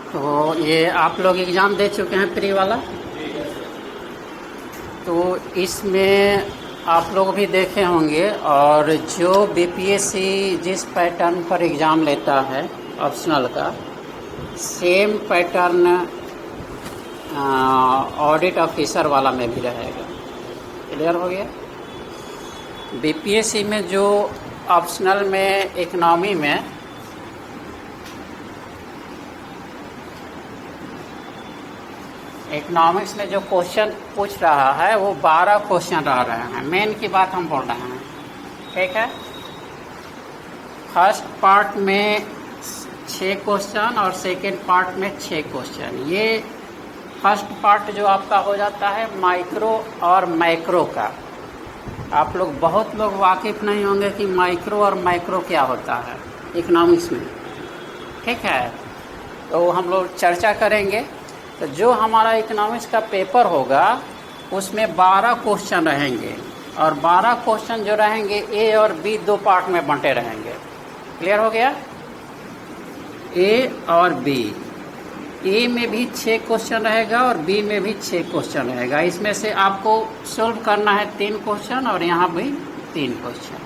तो ये आप लोग एग्ज़ाम दे चुके हैं प्री वाला, तो इसमें आप लोग भी देखे होंगे। और जो बीपीएससी जिस पैटर्न पर एग्ज़ाम लेता है ऑप्शनल का, सेम पैटर्न ऑडिट ऑफिसर वाला में भी रहेगा। क्लियर हो गया? बीपीएससी में जो ऑप्शनल में इकोनॉमी में इकोनॉमिक्स में जो क्वेश्चन पूछ रहा है वो 12 क्वेश्चन रह रहे हैं। मेन की बात हम बोल रहे हैं, ठीक है। फर्स्ट पार्ट में 6 क्वेश्चन और सेकेंड पार्ट में 6 क्वेश्चन। ये फर्स्ट पार्ट जो आपका हो जाता है माइक्रो और मैक्रो का। आप लोग बहुत लोग वाकिफ़ नहीं होंगे कि माइक्रो और मैक्रो क्या होता है इकोनॉमिक्स में, ठीक है। तो हम लोग चर्चा करेंगे। तो जो हमारा इकोनॉमिक्स का पेपर होगा उसमें 12 क्वेश्चन रहेंगे, और 12 क्वेश्चन जो रहेंगे ए और बी 2 पार्ट में बंटे रहेंगे। क्लियर हो गया? ए और बी। ए में भी 6 क्वेश्चन रहेगा और बी में भी 6 क्वेश्चन रहेगा। इसमें से आपको सॉल्व करना है 3 क्वेश्चन और यहाँ भी 3 क्वेश्चन।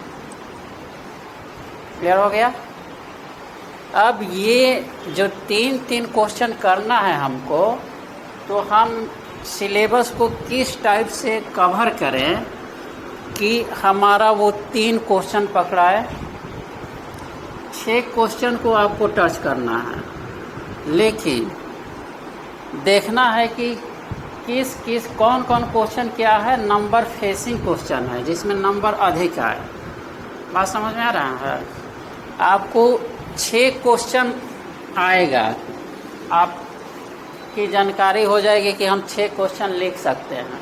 क्लियर हो गया? अब ये जो 3 क्वेश्चन करना है हमको, तो हम सिलेबस को किस टाइप से कवर करें कि हमारा वो 3 क्वेश्चन पकड़ाए। 6 क्वेश्चन को आपको टच करना है, लेकिन देखना है कि कौन कौन क्वेश्चन क्या है नंबर फेसिंग क्वेश्चन है, जिसमें नंबर अधिक आए। बात समझ में आ रहा है? आपको 6 क्वेश्चन आएगा, आपकी जानकारी हो जाएगी कि हम 6 क्वेश्चन लिख सकते हैं,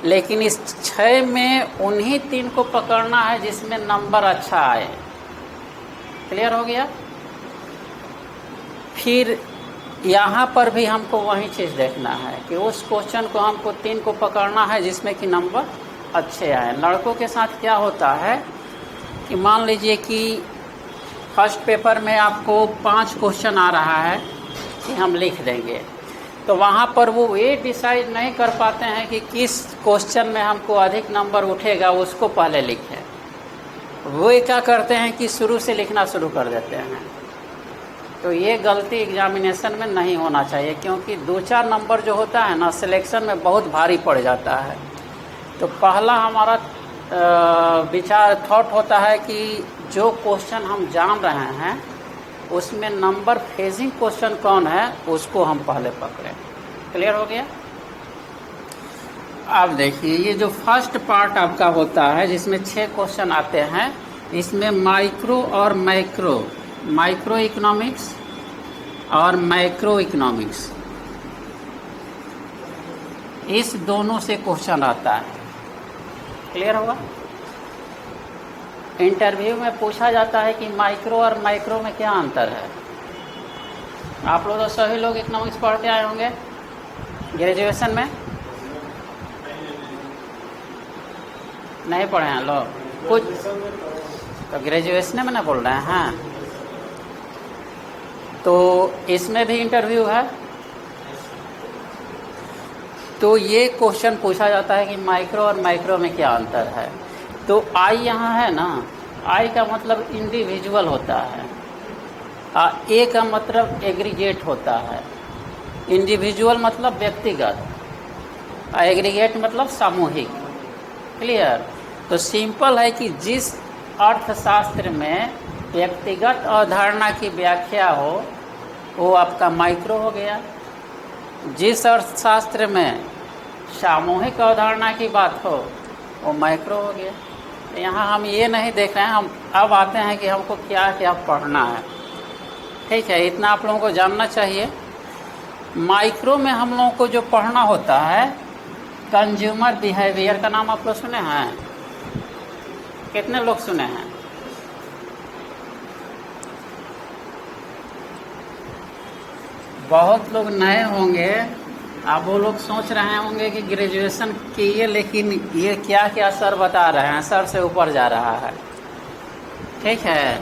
लेकिन इस 6 में उन्हीं 3 को पकड़ना है जिसमें नंबर अच्छा आए। क्लियर हो गया? फिर यहाँ पर भी हमको वही चीज़ देखना है कि उस क्वेश्चन को हमको 3 को पकड़ना है जिसमें कि नंबर अच्छे आए। लड़कों के साथ क्या होता है कि मान लीजिए कि फर्स्ट पेपर में आपको 5 क्वेश्चन आ रहा है कि हम लिख देंगे, तो वहाँ पर वो ये डिसाइड नहीं कर पाते हैं कि किस क्वेश्चन में हमको अधिक नंबर उठेगा, उसको पहले लिखें। वो क्या करते हैं कि शुरू से लिखना शुरू कर देते हैं। तो ये गलती एग्जामिनेशन में नहीं होना चाहिए, क्योंकि 2-4 नंबर जो होता है ना सिलेक्शन में बहुत भारी पड़ जाता है। तो पहला हमारा विचार थॉट होता है कि जो क्वेश्चन हम जान रहे हैं उसमें नंबर फेजिंग क्वेश्चन कौन है उसको हम पहले पकड़ें। क्लियर हो गया? अब देखिए, ये जो फर्स्ट पार्ट आपका होता है जिसमें 6 क्वेश्चन आते हैं, इसमें माइक्रो और माइक्रो इकोनॉमिक्स और मैक्रो इकोनॉमिक्स, इस दोनों से क्वेश्चन आता है। क्लियर होगा? इंटरव्यू में पूछा जाता है कि माइक्रो और मैक्रो में क्या अंतर है। आप लोग तो सभी लोग इकोनॉमिक्स पढ़ के आए होंगे ग्रेजुएशन में, नहीं पढ़े हैं लोग कुछ? तो ग्रेजुएशन में ना बोल रहे हैं। हाँ, तो इसमें भी इंटरव्यू है। तो ये क्वेश्चन पूछा जाता है कि माइक्रो और मैक्रो में क्या अंतर है। तो आई यहाँ है ना, आई का मतलब इंडिविजुअल होता है, ए का मतलब एग्रीगेट होता है। इंडिविजुअल मतलब व्यक्तिगत, एग्रीगेट मतलब सामूहिक। क्लियर? तो सिंपल है कि जिस अर्थशास्त्र में व्यक्तिगत अवधारणा की व्याख्या हो वो आपका माइक्रो हो गया। जिस अर्थशास्त्र में सामूहिक अवधारणा की बात हो वो मैक्रो हो गया। तो यहाँ हम ये नहीं देख रहे हैं, हम अब आते हैं कि हमको क्या क्या पढ़ना है। ठीक है, इतना आप लोगों को जानना चाहिए। माइक्रो में हम लोगों को जो पढ़ना होता है कंज्यूमर बिहेवियर का नाम आप लोग सुने हैं? कितने लोग सुने हैं? बहुत लोग नए होंगे। आप वो लोग सोच रहे होंगे कि ग्रेजुएशन किए लेकिन ये क्या क्या सर बता रहे हैं, सर से ऊपर जा रहा है। ठीक है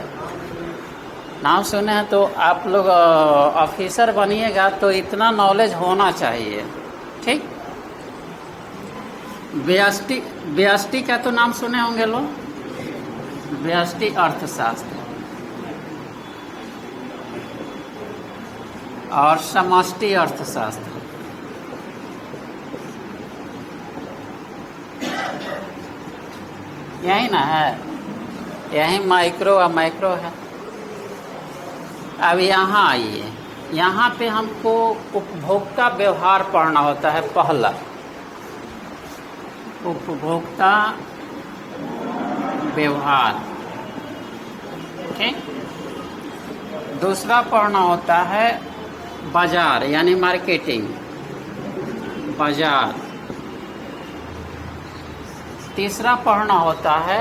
नाम सुने हैं तो आप लोग ऑफिसर बनिएगा तो इतना नॉलेज होना चाहिए, ठीक। व्यष्टि का तो नाम सुने होंगे लोग, व्यष्टि अर्थशास्त्र और समष्टि अर्थशास्त्र। यही ना है, यही माइक्रो और माइक्रो है। अब यहाँ आइए, यहाँ पे हमको उपभोक्ता व्यवहार पढ़ना होता है। पहला उपभोक्ता व्यवहार, ठीक। दूसरा पढ़ना होता है बाजार यानी मार्केटिंग, बाजार। तीसरा पढ़ना होता है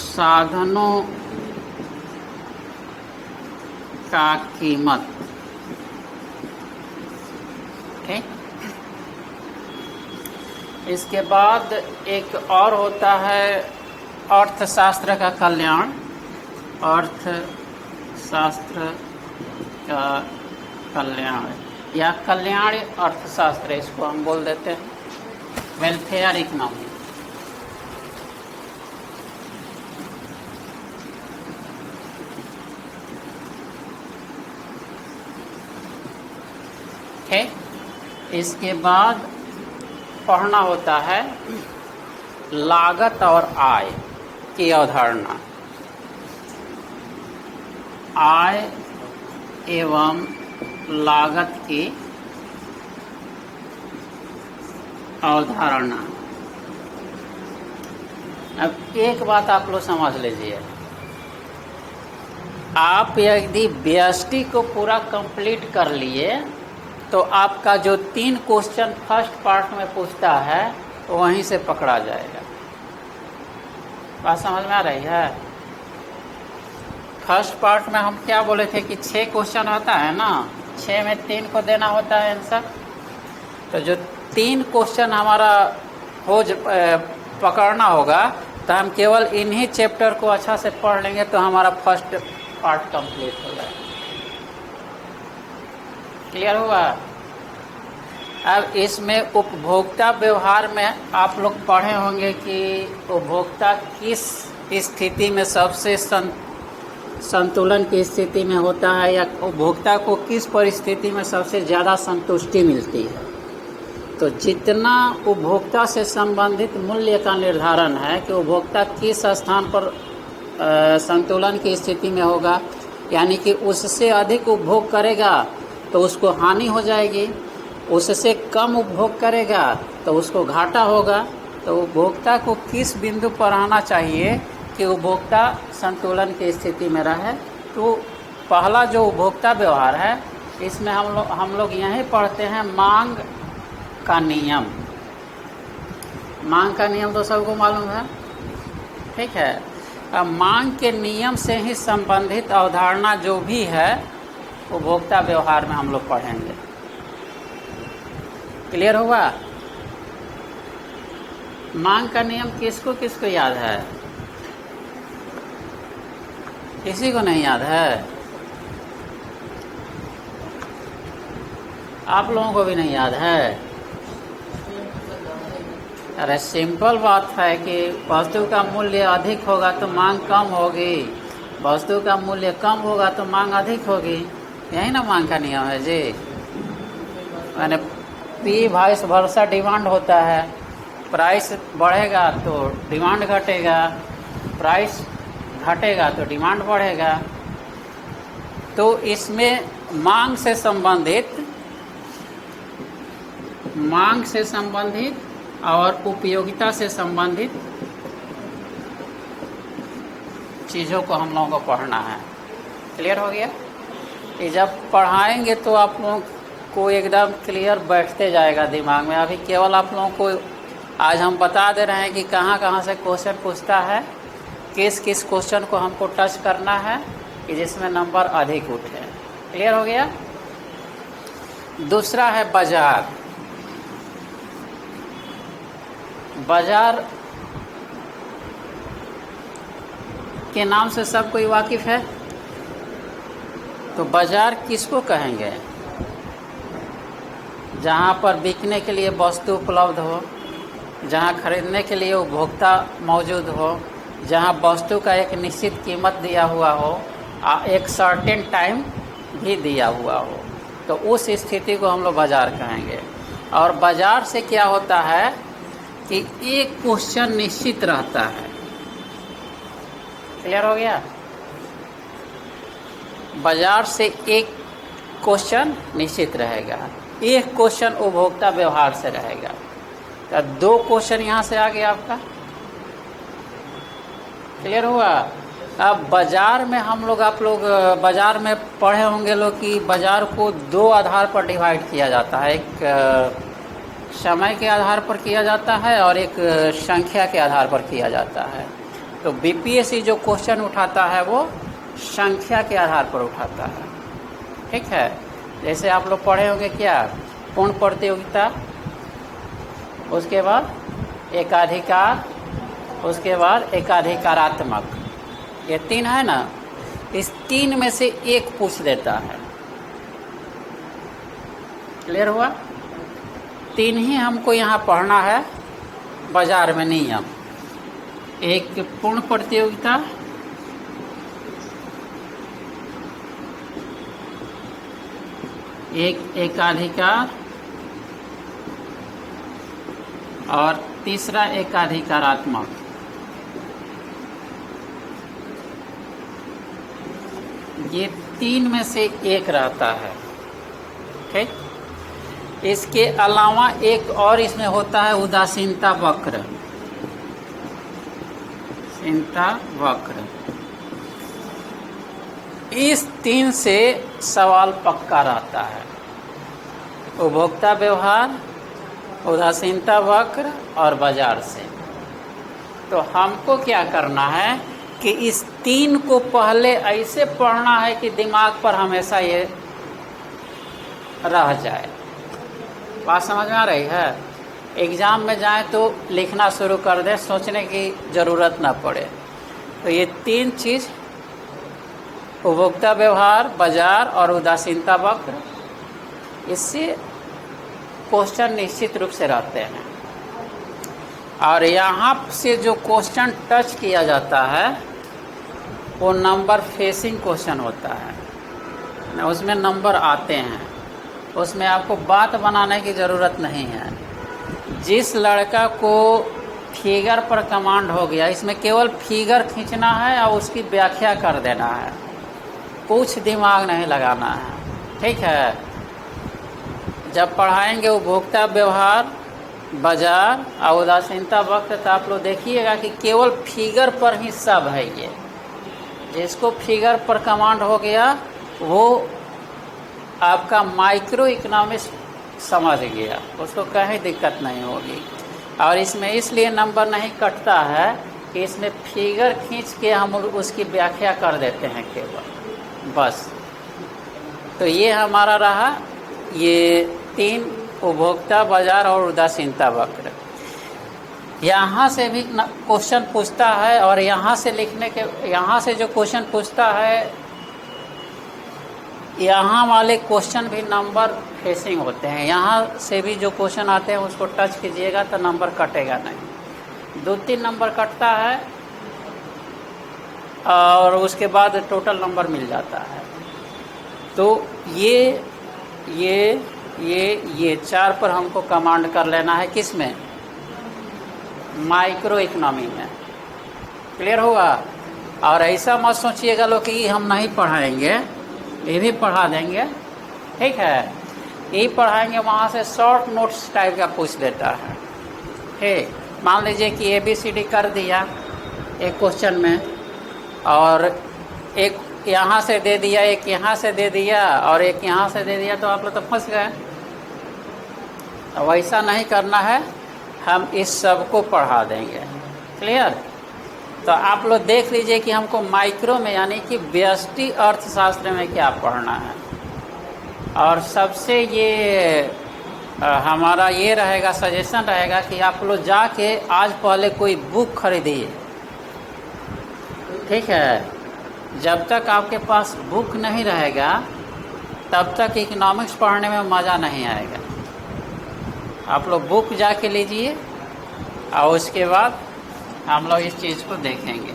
साधनों का कीमत, ठीक। इसके बाद एक और होता है अर्थशास्त्र का कल्याण, अर्थशास्त्र का कल्याण या कल्याण अर्थशास्त्र, इसको हम बोल देते हैं वेलफेयर इकोनॉमी। ठीक। इसके बाद पढ़ना होता है लागत और आय की अवधारणा, आय एवं लागत की अवधारणा। अब एक बात आप लोग समझ लीजिए, आप यदि व्यष्टि को पूरा कंप्लीट कर लिए तो आपका जो 3 क्वेश्चन फर्स्ट पार्ट में पूछता है तो वहीं से पकड़ा जाएगा। बात समझ में आ रही है? फर्स्ट पार्ट में हम क्या बोले थे कि 6 क्वेश्चन होता है ना, 6 में 3 को देना होता है आंसर। तो जो 3 क्वेश्चन हमारा पकड़ना होगा तो हम केवल इन्हीं चैप्टर को अच्छा से पढ़ लेंगे तो हमारा फर्स्ट पार्ट कंप्लीट हो जाएगा। क्लियर हुआ? अब इसमें उपभोक्ता व्यवहार में आप लोग पढ़े होंगे कि उपभोक्ता किस स्थिति में सबसे संतुलन की स्थिति में होता है या उपभोक्ता को किस परिस्थिति में सबसे ज़्यादा संतुष्टि मिलती है। तो जितना उपभोक्ता से संबंधित मूल्य का निर्धारण है कि उपभोक्ता किस स्थान पर संतुलन की स्थिति में होगा, यानी कि उससे अधिक उपभोग करेगा तो उसको हानि हो जाएगी, उससे कम उपभोग करेगा तो उसको घाटा होगा। तो उपभोक्ता को किस बिंदु पर आना चाहिए कि उपभोक्ता संतुलन की स्थिति में रहे। तो पहला जो उपभोक्ता व्यवहार है इसमें हम लोग यही पढ़ते हैं मांग का नियम। मांग का नियम तो सबको मालूम है, ठीक है। अब मांग के नियम से ही संबंधित अवधारणा जो भी है उपभोक्ता व्यवहार में हम लोग पढ़ेंगे। क्लियर हुआ? मांग का नियम किसको किसको याद है? किसी को नहीं याद है? आप लोगों को भी नहीं याद है? अरे सिंपल बात है कि वस्तु का मूल्य अधिक होगा तो मांग कम होगी, वस्तु का मूल्य कम होगा तो मांग अधिक होगी। यही ना मांग का नियम है जी। मैंने पी वाइस वर्सा डिमांड होता है, प्राइस बढ़ेगा तो डिमांड घटेगा, प्राइस घटेगा तो डिमांड बढ़ेगा। तो इसमें मांग से संबंधित और उपयोगिता से संबंधित चीज़ों को हम लोगों को पढ़ना है। क्लियर हो गया? कि जब पढ़ाएंगे तो आप लोगों को एकदम क्लियर बैठते जाएगा दिमाग में। अभी केवल आप लोगों को आज हम बता दे रहे हैं कि कहाँ कहाँ से क्वेश्चन पूछता है, किस किस क्वेश्चन को हमको टच करना है कि जिसमें नंबर अधिक उठे। क्लियर हो गया? दूसरा है बाजार। बाजार के नाम से सब कोई वाकिफ़ है। तो बाज़ार किसको कहेंगे? जहाँ पर बिकने के लिए वस्तु उपलब्ध हो, जहाँ खरीदने के लिए उपभोक्ता मौजूद हो, जहाँ वस्तु का एक निश्चित कीमत दिया हुआ हो, एक सर्टेन टाइम भी दिया हुआ हो, तो उस स्थिति को हम लोग बाज़ार कहेंगे। और बाज़ार से क्या होता है कि एक क्वेश्चन निश्चित रहता है। क्लियर हो गया? बाज़ार से एक क्वेश्चन निश्चित रहेगा, एक क्वेश्चन उपभोक्ता व्यवहार से रहेगा। तो 2 क्वेश्चन यहाँ से आ गया आपका। क्लियर हुआ? अब बाज़ार में हम लोग, आप लोग बाज़ार में पढ़े होंगे लोग कि बाज़ार को 2 आधार पर डिवाइड किया जाता है। एक समय के आधार पर किया जाता है और एक संख्या के आधार पर किया जाता है। तो बीपीएससी जो क्वेश्चन उठाता है वो संख्या के आधार पर उठाता है। ठीक है? जैसे आप लोग पढ़े होंगे क्या, पूर्ण प्रतियोगिता, उसके बाद एकाधिकार, उसके बाद एकाधिकारात्मक, ये 3 है ना। इस 3 में से एक पूछ देता है। क्लियर हुआ? 3 ही हमको यहाँ पढ़ना है बाज़ार में नियम। एक पूर्ण प्रतियोगिता, एक एकाधिकार और तीसरा एकाधिकारात्मक। ये 3 में से एक रहता है। ठीक? इसके अलावा एक और इसमें होता है उदासीनता वक्र। उदासीनता वक्र, इस 3 से सवाल पक्का रहता है। उपभोक्ता व्यवहार, उदासीनता वक्र और बाज़ार से। तो हमको क्या करना है कि इस 3 को पहले ऐसे पढ़ना है कि दिमाग पर हमेशा ये रह जाए। बात समझ में आ रही है? एग्ज़ाम में जाए तो लिखना शुरू कर दे, सोचने की ज़रूरत ना पड़े। तो ये 3 चीज़, उपभोक्ता व्यवहार, बाज़ार और उदासीनता वक्र, इससे क्वेश्चन निश्चित रूप से रहते हैं। और यहाँ से जो क्वेश्चन टच किया जाता है वो नंबर फेसिंग क्वेश्चन होता है। उसमें नंबर आते हैं, उसमें आपको बात बनाने की ज़रूरत नहीं है। जिस लड़का को फिगर पर कमांड हो गया, इसमें केवल फिगर खींचना है और उसकी व्याख्या कर देना है, कुछ दिमाग नहीं लगाना है। ठीक है? जब पढ़ाएंगे उपभोक्ता व्यवहार, बाज़ार और उदासीनता वक्र, तो आप लोग देखिएगा कि केवल फिगर पर ही सब है। ये जिसको फिगर पर कमांड हो गया वो आपका माइक्रो इकोनॉमिक्स समझ गया, उसको कहीं दिक्कत नहीं होगी। और इसमें इसलिए नंबर नहीं कटता है कि इसमें फिगर खींच के हम उसकी व्याख्या कर देते हैं केवल, बस। तो ये हमारा रहा ये 3, उपभोक्ता, बाज़ार और उदासीनता वक्र। यहाँ से भी क्वेश्चन पूछता है, और यहाँ से लिखने के, यहाँ से जो क्वेश्चन पूछता है, यहाँ वाले क्वेश्चन भी नंबर फेसिंग होते हैं। यहाँ से भी जो क्वेश्चन आते हैं उसको टच कीजिएगा तो नंबर कटेगा नहीं। 2-3 नंबर कटता है और उसके बाद टोटल नंबर मिल जाता है। तो ये 4 पर हमको कमांड कर लेना है। किस में? माइक्रो इकोनॉमी में। क्लियर हुआ? और ऐसा मत सोचिएगा लोग कि हम नहीं पढ़ाएंगे, ये भी पढ़ा देंगे। ठीक है? यही पढ़ाएंगे, वहाँ से शॉर्ट नोट्स टाइप का पूछ देता है। ठीक, मान लीजिए कि ABCD कर दिया एक क्वेश्चन में, और एक यहाँ से दे दिया, एक यहाँ से दे दिया और एक यहाँ से दे दिया, तो आप लोग तो फंस गए। वैसा नहीं करना है, हम इस सब को पढ़ा देंगे। क्लियर? तो आप लोग देख लीजिए कि हमको माइक्रो में यानी कि व्यष्टि अर्थशास्त्र में क्या पढ़ना है। और सबसे ये हमारा ये रहेगा, सजेशन रहेगा कि आप लोग जाके आज पहले कोई बुक खरीदिए। ठीक है, जब तक आपके पास बुक नहीं रहेगा तब तक इकोनॉमिक्स पढ़ने में मज़ा नहीं आएगा। आप लोग बुक जाके लीजिए और उसके बाद हम लोग इस चीज़ को देखेंगे।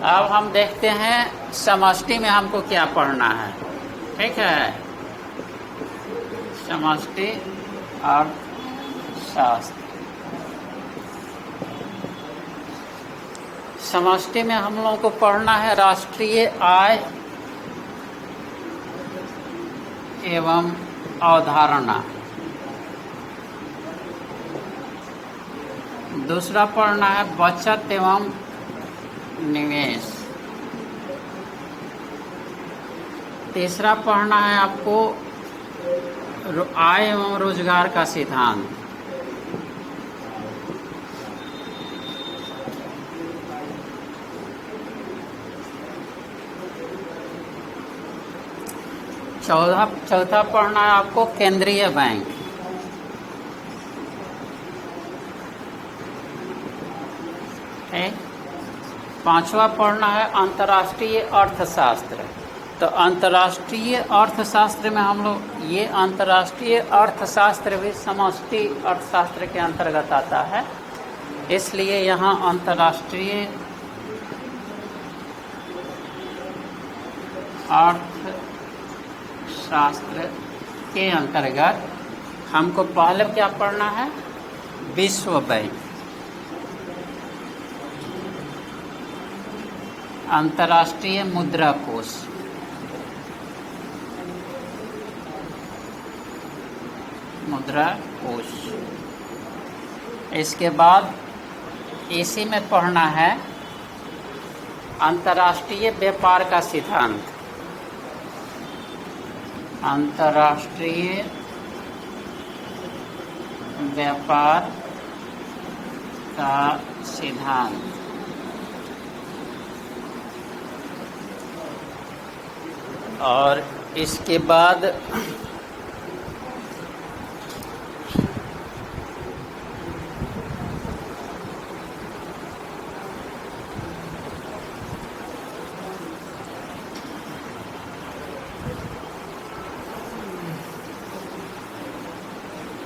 अब हम देखते हैं समष्टि में हमको क्या पढ़ना है। ठीक है, समष्टि अर्थशास्त्र। समष्टि में हम लोगों को पढ़ना है राष्ट्रीय आय एवं अवधारणा। दूसरा पढ़ना है बचत एवं निवेश। तीसरा पढ़ना है आपको आय एवं रोजगार का सिद्धांत। चौथा पढ़ना है आपको केंद्रीय बैंक। पांचवा पढ़ना है अंतर्राष्ट्रीय अर्थशास्त्र। तो अंतर्राष्ट्रीय अर्थशास्त्र में हम लोग ये अंतर्राष्ट्रीय अर्थशास्त्र भी समष्टि अर्थशास्त्र के अंतर्गत आता है, इसलिए यहाँ अंतर्राष्ट्रीय अर्थशास्त्र के अंतर्गत हमको पहले क्या पढ़ना है, विश्व बैंक, अंतर्राष्ट्रीय मुद्रा कोष, मुद्रा कोष। इसके बाद इसी में पढ़ना है अंतर्राष्ट्रीय व्यापार का सिद्धांत, अंतर्राष्ट्रीय व्यापार का सिद्धांत। और इसके बाद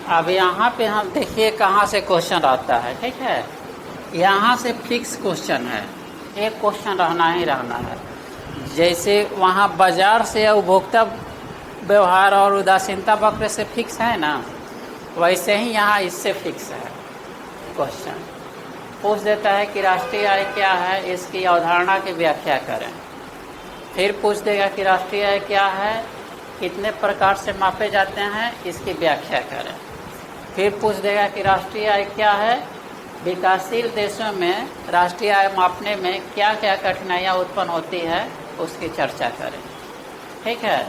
अब यहाँ पे हम देखिए कहाँ से क्वेश्चन आता है। ठीक है, यहाँ से फिक्स क्वेश्चन है, एक क्वेश्चन रहना ही रहना है। जैसे वहाँ बाजार से उपभोक्ता व्यवहार और उदासीनता वक्र से फिक्स है ना, वैसे ही यहाँ इससे फिक्स है। क्वेश्चन पूछ देता है कि राष्ट्रीय आय क्या है, इसकी अवधारणा की व्याख्या करें। फिर पूछ देगा कि राष्ट्रीय आय क्या है, कितने प्रकार से मापे जाते हैं, इसकी व्याख्या करें। फिर पूछ देगा कि राष्ट्रीय आय क्या है, विकासशील देशों में राष्ट्रीय आय मापने में क्या क्या कठिनाइयाँ उत्पन्न होती है, उसकी चर्चा करें। ठीक है,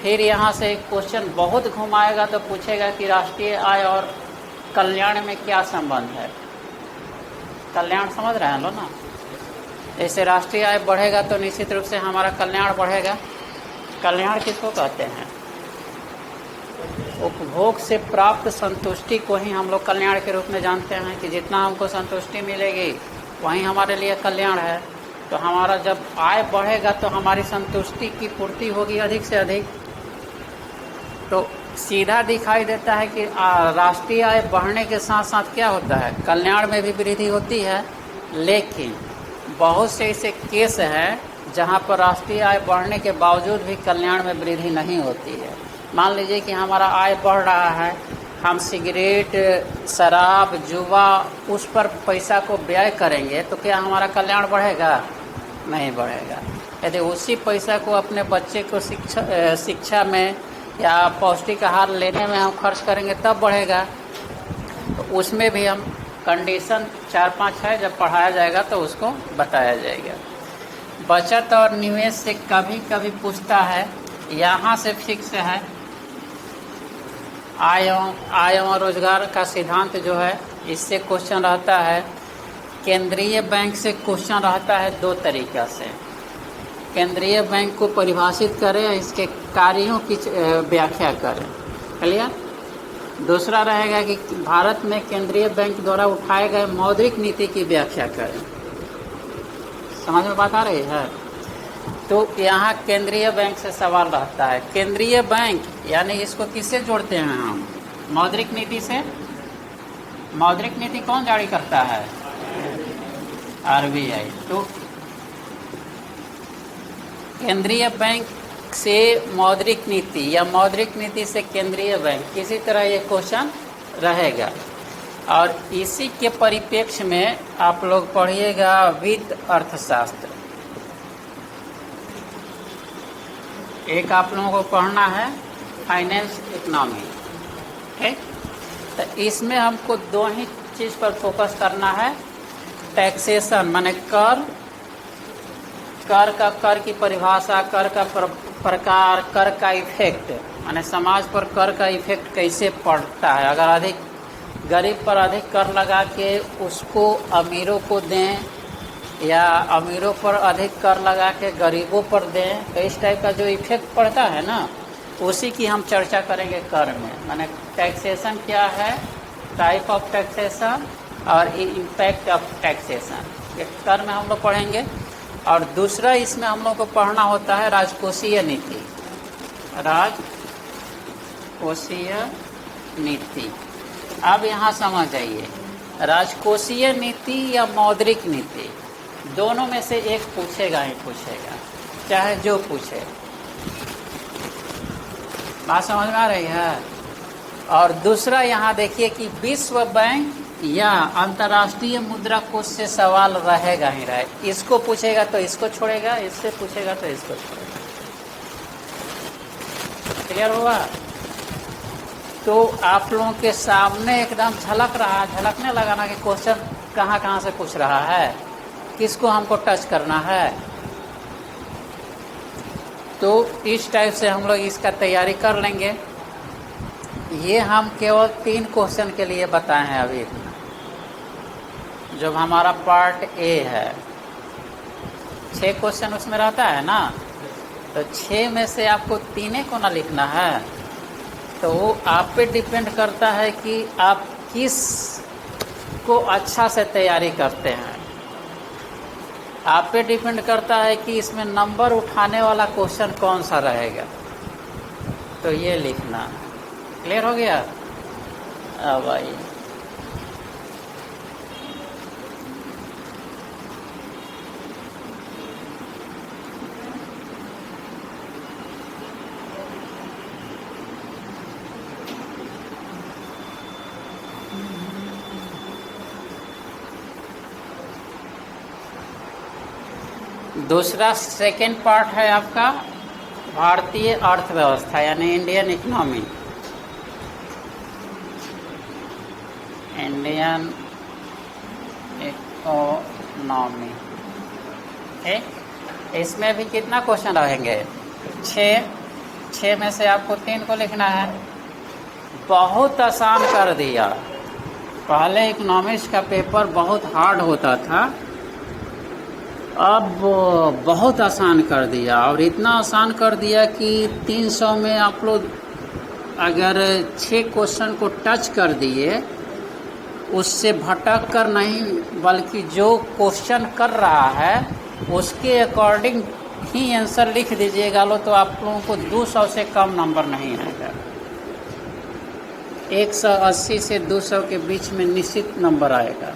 फिर यहाँ से क्वेश्चन बहुत घुमाएगा तो पूछेगा कि राष्ट्रीय आय और कल्याण में क्या संबंध है। कल्याण समझ रहे हैं लो ना, जैसे राष्ट्रीय आय बढ़ेगा तो निश्चित रूप से हमारा कल्याण बढ़ेगा। कल्याण किसको कहते हैं, उपभोग से प्राप्त संतुष्टि को ही हम लोग कल्याण के रूप में जानते हैं कि जितना हमको संतुष्टि मिलेगी वही हमारे लिए कल्याण है। तो हमारा जब आय बढ़ेगा तो हमारी संतुष्टि की पूर्ति होगी अधिक से अधिक। तो सीधा दिखाई देता है कि राष्ट्रीय आय बढ़ने के साथ साथ क्या होता है, कल्याण में भी वृद्धि होती है। लेकिन बहुत से ऐसे केस हैं जहाँ पर राष्ट्रीय आय बढ़ने के बावजूद भी कल्याण में वृद्धि नहीं होती है। मान लीजिए कि हमारा आय बढ़ रहा है, हम सिगरेट, शराब, जुआ उस पर पैसा को व्यय करेंगे तो क्या हमारा कल्याण बढ़ेगा? नहीं बढ़ेगा। यदि उसी पैसा को अपने बच्चे को शिक्षा में या पौष्टिक आहार लेने में हम खर्च करेंगे तब बढ़ेगा। तो उसमें भी हम कंडीशन 4-5 है, जब पढ़ाया जाएगा तो उसको बताया जाएगा। बचत और निवेश से कभी कभी पूछता है, यहाँ से फिक्स है। आय एवं रोजगार का सिद्धांत जो है इससे क्वेश्चन रहता है। केंद्रीय बैंक से क्वेश्चन रहता है 2 तरीक़ा से। केंद्रीय बैंक को परिभाषित करें, इसके कार्यों की व्याख्या करें। क्लियर। दूसरा रहेगा कि भारत में केंद्रीय बैंक द्वारा उठाए गए मौद्रिक नीति की व्याख्या करें। समझ में बात आ रही है? तो यहाँ केंद्रीय बैंक से सवाल रहता है। केंद्रीय बैंक यानी इसको किससे जोड़ते हैं हम? मौद्रिक नीति से। मौद्रिक नीति कौन जारी करता है? आरबीआई। तो केंद्रीय बैंक से मौद्रिक नीति या मौद्रिक नीति से केंद्रीय बैंक, किसी तरह ये क्वेश्चन रहेगा। और इसी के परिप्रेक्ष्य में आप लोग पढ़िएगा वित्त अर्थशास्त्र। एक आप लोगों को पढ़ना है फाइनेंस इकोनॉमी। ठीक। तो इसमें हमको दो ही चीज़ पर फोकस करना है। टैक्सेशन माने कर, कर की परिभाषा, कर का प्रकार, कर का इफेक्ट माने समाज पर कर का इफेक्ट कैसे पड़ता है। अगर अधिक गरीब पर अधिक कर लगा के उसको अमीरों को दें या अमीरों पर अधिक कर लगा के गरीबों पर दें, तो इस टाइप का जो इफेक्ट पड़ता है ना, उसी की हम चर्चा करेंगे कर में। माने टैक्सेशन क्या है, टाइप ऑफ टैक्सेशन और इम्पैक्ट ऑफ टैक्सेशन, ये कर में हम लोग पढ़ेंगे। और दूसरा इसमें हम लोग को पढ़ना होता है राजकोषीय नीति। राजकोषीय नीति। अब यहाँ समझ आइए, राजकोषीय नीति या मौद्रिक नीति, दोनों में से एक पूछेगा ही पूछेगा, चाहे जो पूछे। बात समझ में आ रही है? और दूसरा यहाँ देखिए कि विश्व बैंक या अंतर्राष्ट्रीय मुद्रा कोष से सवाल रहेगा ही रहे। इसको पूछेगा तो इसको छोड़ेगा, इससे पूछेगा तो इसको छोड़ेगा। क्लियर हुआ? तो आप लोगों के सामने एकदम झलकने लगा ना कि क्वेश्चन कहाँ कहाँ से पूछ रहा है, किसको हमको टच करना है। तो इस टाइप से हम लोग इसका तैयारी कर लेंगे। ये हम केवल 3 क्वेश्चन के लिए बताए हैं अभी, जब हमारा पार्ट ए है। 6 क्वेश्चन उसमें रहता है ना, तो 6 में से आपको 3 को ना लिखना है। तो वो आप पे डिपेंड करता है कि आप किस को अच्छा से तैयारी करते हैं। आप पे डिपेंड करता है कि इसमें नंबर उठाने वाला क्वेश्चन कौन सा रहेगा। तो ये लिखना। क्लियर हो गया? अब आइए, दूसरा सेकेंड पार्ट है आपका भारतीय अर्थव्यवस्था यानी इंडियन इकोनॉमी। Indian economy. इसमें भी कितना क्वेश्चन रहेंगे? 6 में से आपको 3 को लिखना है। बहुत आसान कर दिया। पहले इकोनॉमिक्स का पेपर बहुत हार्ड होता था, अब बहुत आसान कर दिया। और इतना आसान कर दिया कि 300 में आप लोग अगर 6 क्वेश्चन को टच कर दिए, उससे भटक कर नहीं, बल्कि जो क्वेश्चन कर रहा है उसके अकॉर्डिंग ही आंसर लिख दीजिएगा लो, तो आप लोगों को 200 से कम नंबर नहीं आएगा। 180 से 200 के बीच में निश्चित नंबर आएगा।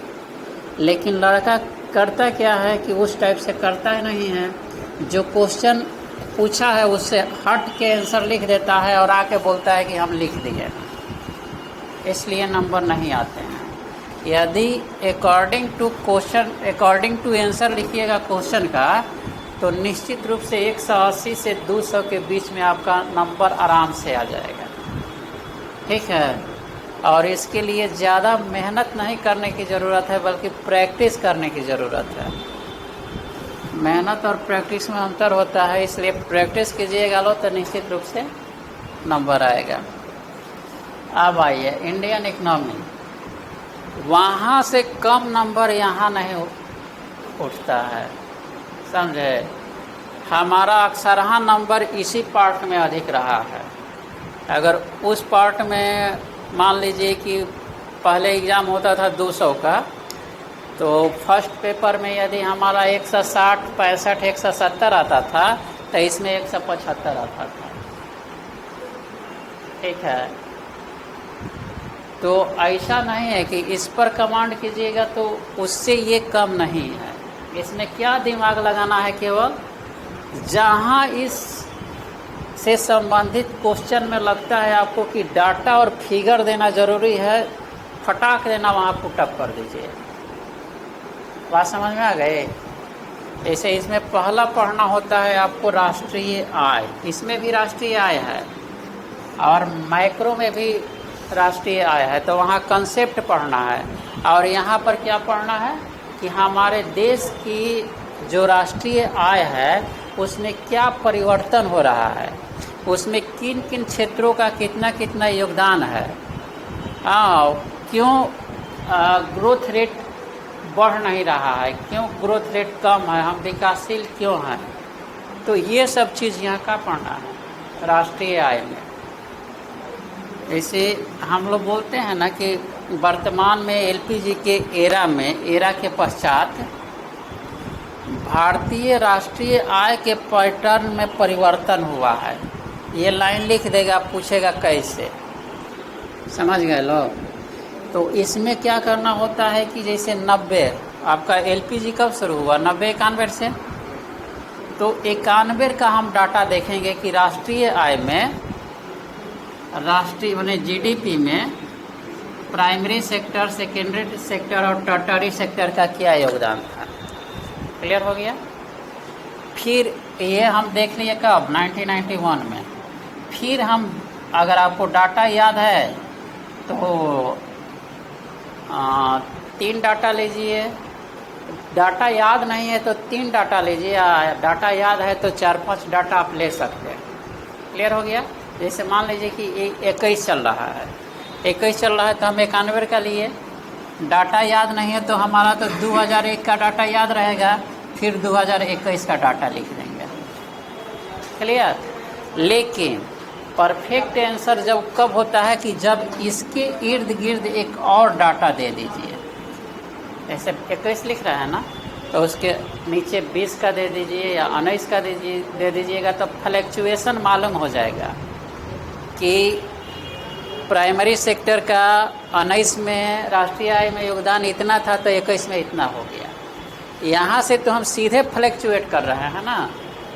लेकिन लड़का करता क्या है कि उस टाइप से करता ही नहीं है। जो क्वेश्चन पूछा है उससे हट के आंसर लिख देता है और आके बोलता है कि हम लिख दिए, इसलिए नंबर नहीं आते हैं। यदि अकॉर्डिंग टू आंसर लिखिएगा क्वेश्चन का, तो निश्चित रूप से 180 से 200 के बीच में आपका नंबर आराम से आ जाएगा। ठीक है? और इसके लिए ज़्यादा मेहनत नहीं करने की ज़रूरत है, बल्कि प्रैक्टिस करने की ज़रूरत है। मेहनत और प्रैक्टिस में अंतर होता है, इसलिए प्रैक्टिस कीजिएगा लो तो निश्चित रूप से नंबर आएगा। अब आइए इंडियन इकोनॉमी। वहाँ से कम नंबर यहाँ नहीं उठता है, समझे? हमारा अक्सरहा नंबर इसी पार्ट में अधिक रहा है। अगर उस पार्ट में मान लीजिए कि पहले एग्ज़ाम होता था 200 का, तो फर्स्ट पेपर में यदि हमारा 160, 65, 170 आता था तो इसमें 175 आता था। ठीक है, तो ऐसा नहीं है कि इस पर कमांड कीजिएगा तो उससे ये कम नहीं है। इसमें क्या दिमाग लगाना है, केवल जहाँ इस से संबंधित क्वेश्चन में लगता है आपको कि डाटा और फिगर देना ज़रूरी है, फटाक देना वहाँ पुटअप कर दीजिए। बात समझ में आ गए? जैसे इसमें पहला पढ़ना होता है आपको राष्ट्रीय आय, इसमें भी राष्ट्रीय आय है और माइक्रो में भी राष्ट्रीय आय है, तो वहाँ कंसेप्ट पढ़ना है। और यहाँ पर क्या पढ़ना है कि हमारे देश की जो राष्ट्रीय आय है उसमें क्या परिवर्तन हो रहा है, उसमें किन किन क्षेत्रों का कितना कितना योगदान है, क्यों ग्रोथ रेट बढ़ नहीं रहा है, क्यों ग्रोथ रेट कम है, हम विकासशील क्यों हैं। तो ये सब चीज़ यहाँ का पढ़ना है राष्ट्रीय आय में। जैसे हम लोग बोलते हैं ना कि वर्तमान में एलपीजी के एरा के पश्चात भारतीय राष्ट्रीय आय के पैटर्न में परिवर्तन हुआ है। ये लाइन लिख देगा, पूछेगा कैसे, समझ गए लोग? तो इसमें क्या करना होता है कि जैसे 90 आपका एलपीजी कब शुरू हुआ, 90-91 से, तो 91 का हम डाटा देखेंगे कि राष्ट्रीय आय में, राष्ट्रीय माने जीडीपी में प्राइमरी सेक्टर, सेकेंडरी सेक्टर और टर्टरी सेक्टर का क्या योगदान था। क्लियर हो गया? फिर ये हम देख लिए कब, 1991 में। फिर हम, अगर आपको डाटा याद है तो 3 डाटा लीजिए, डाटा याद नहीं है तो 3 डाटा लीजिए, डाटा याद है तो 4-5 डाटा आप ले सकते हैं। क्लियर हो गया? जैसे मान लीजिए कि 21 चल रहा है, 21 चल रहा है तो हम 91 का लिए, डाटा याद नहीं है तो हमारा तो 2001 का डाटा याद रहेगा, फिर 2021 का डाटा लिख देंगे। क्लियर? लेकिन परफेक्ट आंसर जब कब होता है कि जब इसके इर्द गिर्द एक और डाटा दे दीजिए। जैसे 21 लिख रहा है ना, तो उसके नीचे 20 का दे दीजिए या 19 का दे दीजिएगा, तो फ्लैक्चुएशन मालूम हो जाएगा कि प्राइमरी सेक्टर का 19 में राष्ट्रीय आय में योगदान इतना था तो 21 में इतना हो गया। यहाँ से तो हम सीधे फ्लैक्चुएट कर रहे हैं ना,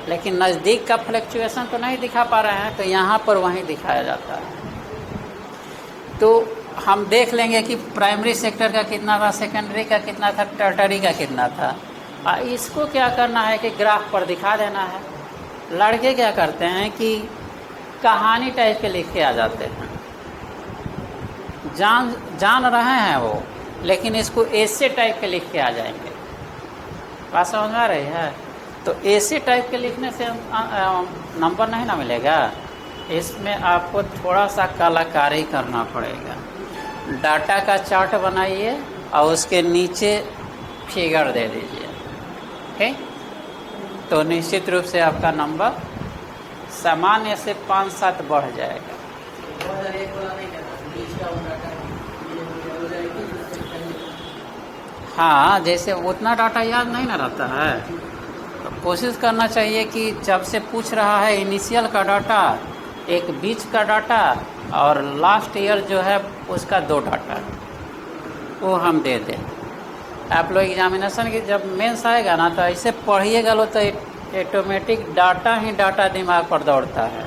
लेकिन नज़दीक का फ्लैक्चुएशन तो नहीं दिखा पा रहे हैं, तो यहाँ पर वहीं दिखाया जाता है। तो हम देख लेंगे कि प्राइमरी सेक्टर का कितना था, सेकेंडरी का कितना था, टर्टरी का कितना था। इसको क्या करना है कि ग्राफ पर दिखा देना है। लड़के क्या करते हैं कि कहानी टाइप के लिख के आ जाते हैं, जान रहे हैं वो, लेकिन इसको ऐसे टाइप के लिख के आ जाएंगे। बात समझ में आ रही है? तो ऐसे टाइप के लिखने से नंबर नहीं ना मिलेगा, इसमें आपको थोड़ा सा कलाकारी करना पड़ेगा। डाटा का चार्ट बनाइए और उसके नीचे फिगर दे दीजिए, ठीक? तो निश्चित रूप से आपका नंबर सामान्य से 5-7 बढ़ जाएगा। हाँ, जैसे उतना डाटा याद नहीं ना रहता है, तो कोशिश करना चाहिए कि जब से पूछ रहा है इनिशियल का डाटा, एक बीच का डाटा और लास्ट ईयर जो है उसका 2 डाटा वो हम दे दें। आप लोग एग्जामिनेशन की जब मेंस आएगा ना, तो ऐसे पढ़िएगा लो तो ऑटोमेटिक डाटा ही डाटा दिमाग पर दौड़ता है,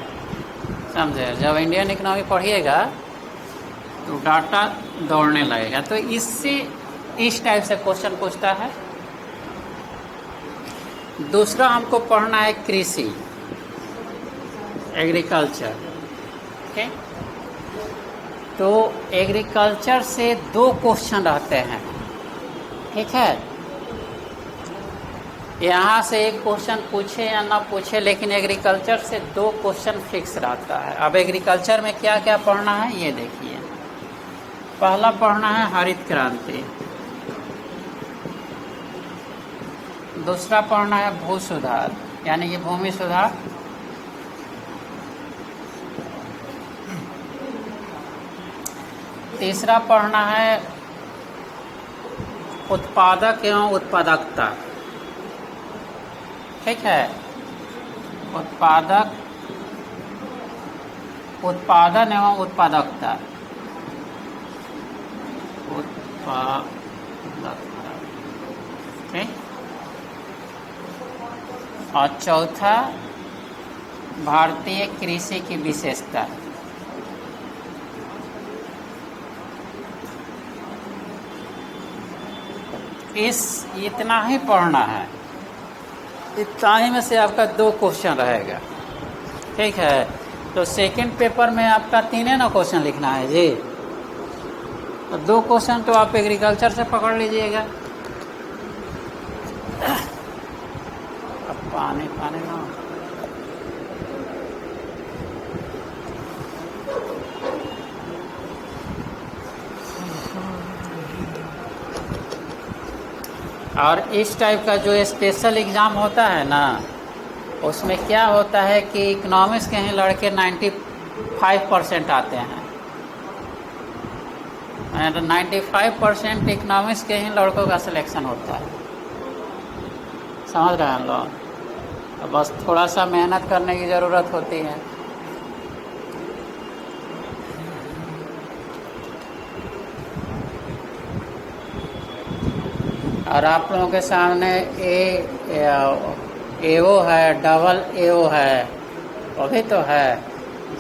समझे? जब इंडियन इकोनॉमी पढ़िएगा तो डाटा दौड़ने लगेगा। तो इससे इस टाइप से क्वेश्चन पूछता है। दूसरा हमको पढ़ना है कृषि, एग्रीकल्चर, ठीक? तो एग्रीकल्चर से 2 क्वेश्चन रहते हैं, ठीक है? यहाँ से एक क्वेश्चन पूछे या ना पूछे, लेकिन एग्रीकल्चर से 2 क्वेश्चन फिक्स रहता है। अब एग्रीकल्चर में क्या क्या पढ़ना है ये देखिए। पहला पढ़ना है हरित क्रांति, दूसरा पढ़ना है भू सुधार, यानी कि भूमि सुधार। तीसरा पढ़ना है उत्पादक एवं उत्पादकता। ठीक है, उत्पादन एवं उत्पादकता। ठीक। और चौथा भारतीय कृषि की विशेषता। इतना ही पढ़ना है। इतना ही में से आपका 2 क्वेश्चन रहेगा। ठीक है, तो सेकंड पेपर में आपका 3 ना क्वेश्चन लिखना है जी। तो 2 क्वेश्चन तो आप एग्रीकल्चर से पकड़ लीजिएगा। अब पानी ना और इस टाइप का जो स्पेशल एग्ज़ाम होता है ना, उसमें क्या होता है कि इकोनॉमिक्स के ही लड़के 95% आते हैं। 95% इकोनॉमिक्स के ही लड़कों का सिलेक्शन होता है। समझ रहे हैं लोग? बस थोड़ा सा मेहनत करने की ज़रूरत होती है। और आप लोगों के सामने एओ है, डबल एओ है, वो भी तो है।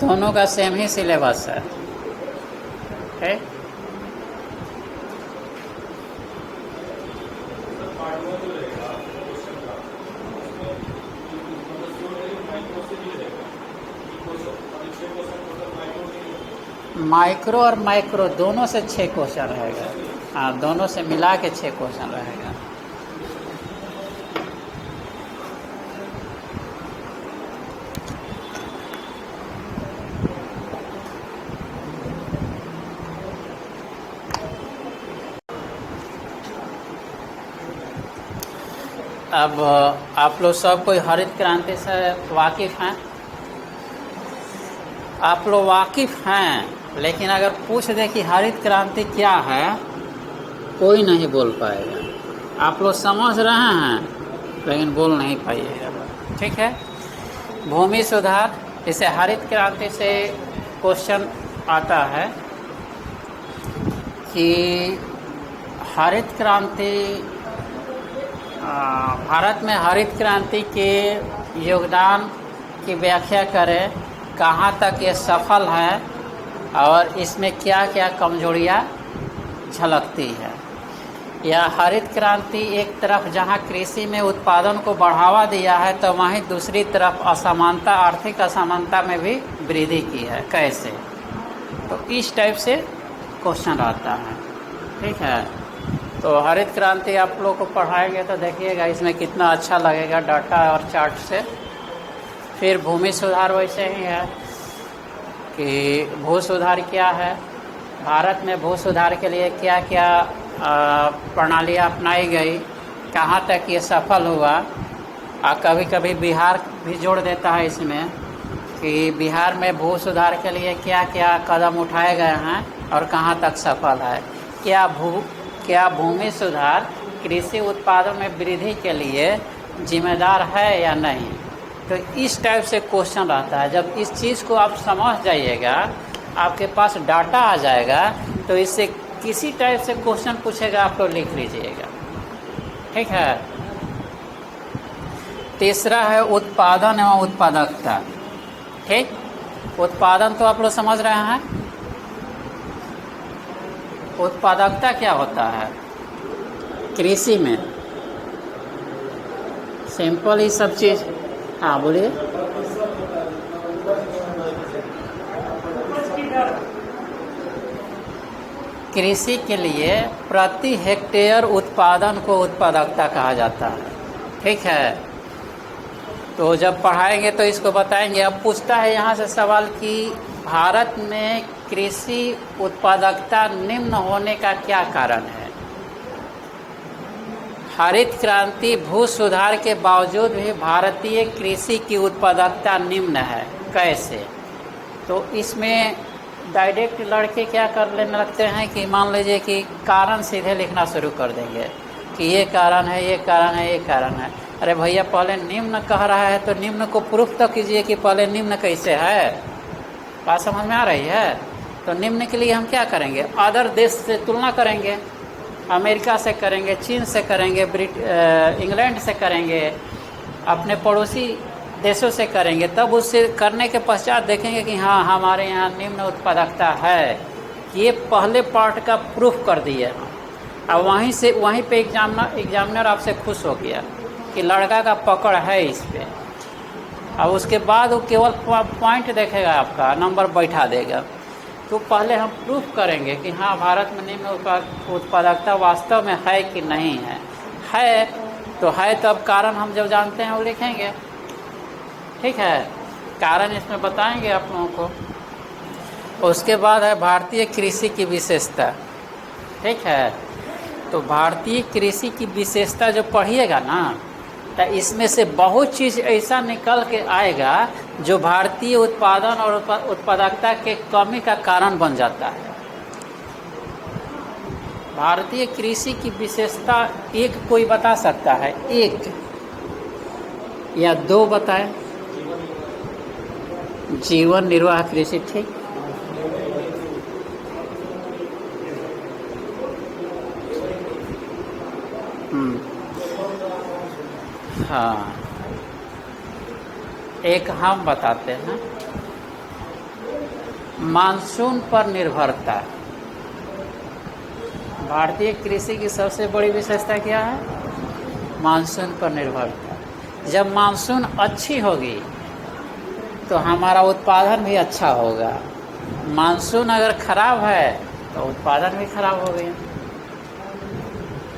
दोनों का सेम ही सिलेबस है। ठीक। माइक्रो और माइक्रो दोनों से 6 क्वेश्चन रहेगा। हाँ, दोनों से मिला के 6 क्वेश्चन रहेगा। अब आप लोग सब कोई हरित क्रांति से वाकिफ़ हैं? आप लोग वाकिफ़ हैं, लेकिन अगर पूछ दे कि हरित क्रांति क्या है, कोई नहीं बोल पाएगा। आप लोग समझ रहे हैं लेकिन बोल नहीं पाइएगा। ठीक है। भूमि सुधार, इसे हरित क्रांति से क्वेश्चन आता है कि हरित क्रांति, भारत में हरित क्रांति के योगदान की व्याख्या करें, कहाँ तक ये सफल है और इसमें क्या क्या कमजोरियाँ झलकती है। यह हरित क्रांति एक तरफ जहाँ कृषि में उत्पादन को बढ़ावा दिया है, तो वहीं दूसरी तरफ असमानता, आर्थिक असमानता में भी वृद्धि की है। कैसे? तो इस टाइप से क्वेश्चन आता है। ठीक है, तो हरित क्रांति आप लोग को पढ़ाएंगे तो देखिएगा इसमें कितना अच्छा लगेगा डाटा और चार्ट से। फिर भूमि सुधार वैसे ही है कि भू सुधार क्या है, भारत में भू सुधार के लिए क्या क्या प्रणालियाँ अपनाई गई, कहाँ तक ये सफल हुआ। कभी कभी बिहार भी जोड़ देता है इसमें कि बिहार में भू सुधार के लिए क्या क्या कदम उठाए गए हैं और कहाँ तक सफल है। क्या भूमि सुधार कृषि उत्पादन में वृद्धि के लिए जिम्मेदार है या नहीं। तो इस टाइप से क्वेश्चन रहता है। जब इस चीज़ को आप समझ जाइएगा, आपके पास डाटा आ जाएगा, तो इससे किसी टाइप से क्वेश्चन पूछेगा आप तो लिख लीजिएगा। ठीक है। तीसरा है उत्पादन एवं उत्पादकता। ठीक, उत्पादन तो आप लोग समझ रहे हैं। उत्पादकता क्या होता है कृषि में? सिंपल ही सब चीज़। हाँ बोलिए। कृषि के लिए प्रति हेक्टेयर उत्पादन को उत्पादकता कहा जाता है। ठीक है, तो जब पढ़ाएंगे तो इसको बताएंगे। अब पूछता है यहाँ से सवाल कि भारत में कृषि उत्पादकता निम्न होने का क्या कारण है। हरित क्रांति भू सुधार के बावजूद भी भारतीय कृषि की उत्पादकता निम्न है। कैसे? तो इसमें डायरेक्ट लड़के क्या कर लेने लगते हैं कि मान लीजिए कि कारण सीधे लिखना शुरू कर देंगे कि ये कारण है, ये कारण है, ये कारण है। अरे भैया, पहले निम्न कह रहा है तो निम्न को प्रूफ तो कीजिए कि पहले निम्न कैसे है। बात समझ में आ रही है? तो निम्न के लिए हम क्या करेंगे? अदर देश से तुलना करेंगे, अमेरिका से करेंगे, चीन से करेंगे, इंग्लैंड से करेंगे, अपने पड़ोसी देशों से करेंगे। तब उससे करने के पश्चात देखेंगे कि हाँ, हमारे यहाँ निम्न उत्पादकता है। ये पहले पार्ट का प्रूफ कर दिए हम। अब वहीं पे एग्जामिनर आपसे खुश हो गया कि लड़का का पकड़ है इस पे। अब उसके बाद वो केवल पॉइंट देखेगा, आपका नंबर बैठा देगा। तो पहले हम प्रूफ करेंगे कि हाँ, भारत में निम्न उत्पादकता वास्तव में है कि नहीं है। तो है, तो अब कारण हम जब जानते हैं वो लिखेंगे। ठीक है, कारण इसमें बताएंगे आप लोगों को। उसके बाद है भारतीय कृषि की विशेषता। ठीक है, तो भारतीय कृषि की विशेषता जो पढ़िएगा ना, तो इसमें से बहुत चीज़ ऐसा निकल के आएगा जो भारतीय उत्पादन और उत्पादकता के कमी का कारण बन जाता है। भारतीय कृषि की विशेषता एक कोई बता सकता है? एक या दो बताएं। जीवन निर्वाह कृषि। ठीक, हाँ, एक हम बताते हैं, मानसून पर निर्भरता। भारतीय कृषि की सबसे बड़ी विशेषता क्या है? मानसून पर निर्भरता। जब मानसून अच्छी होगी तो हमारा उत्पादन भी अच्छा होगा। मानसून अगर खराब है तो उत्पादन भी खराब हो गया।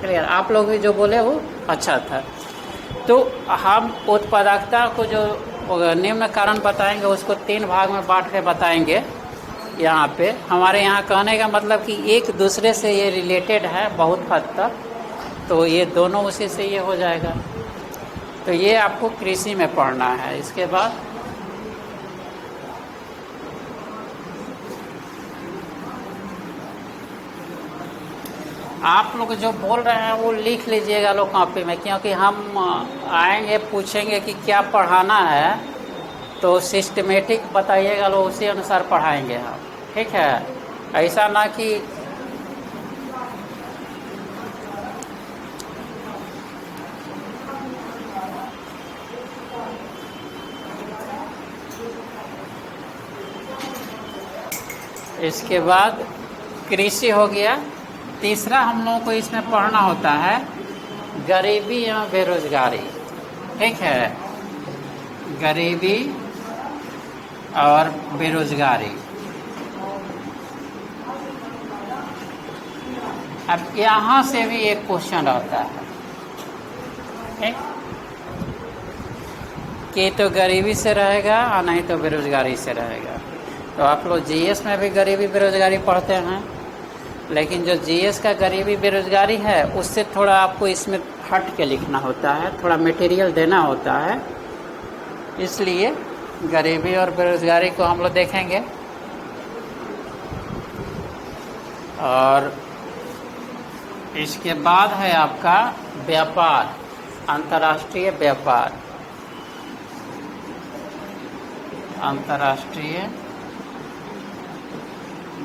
क्लियर? आप लोग भी जो बोले वो अच्छा था। तो हम उत्पादकता को जो निम्न कारण बताएंगे उसको 3 भाग में बांट के बताएंगे। यहाँ पे हमारे यहाँ कहने का मतलब कि एक दूसरे से ये रिलेटेड है बहुत हद तक, तो ये दोनों उसी से ये हो जाएगा। तो ये आपको कृषि में पढ़ना है। इसके बाद आप लोग जो बोल रहे हैं वो लिख लीजिएगा लोग कॉपी में, क्योंकि हम आएंगे पूछेंगे कि क्या पढ़ाना है, तो सिस्टमेटिक बताइएगा, लोग उसी अनुसार पढ़ाएंगे हम। ठीक है, ऐसा ना कि इसके बाद कृषि हो गया। तीसरा हम लोगों को इसमें पढ़ना होता है गरीबी एवं बेरोजगारी। ठीक है, गरीबी और बेरोजगारी। अब यहाँ से भी एक क्वेश्चन आता है, ठीक, कि तो गरीबी से रहेगा और नहीं तो बेरोजगारी से रहेगा। तो आप लोग जीएस में भी गरीबी बेरोजगारी पढ़ते हैं, लेकिन जो जीएस का गरीबी बेरोजगारी है उससे थोड़ा आपको इसमें हट के लिखना होता है, थोड़ा मटेरियल देना होता है। इसलिए गरीबी और बेरोजगारी को हम लोग देखेंगे। और इसके बाद है आपका व्यापार, अंतर्राष्ट्रीय व्यापार। अंतर्राष्ट्रीय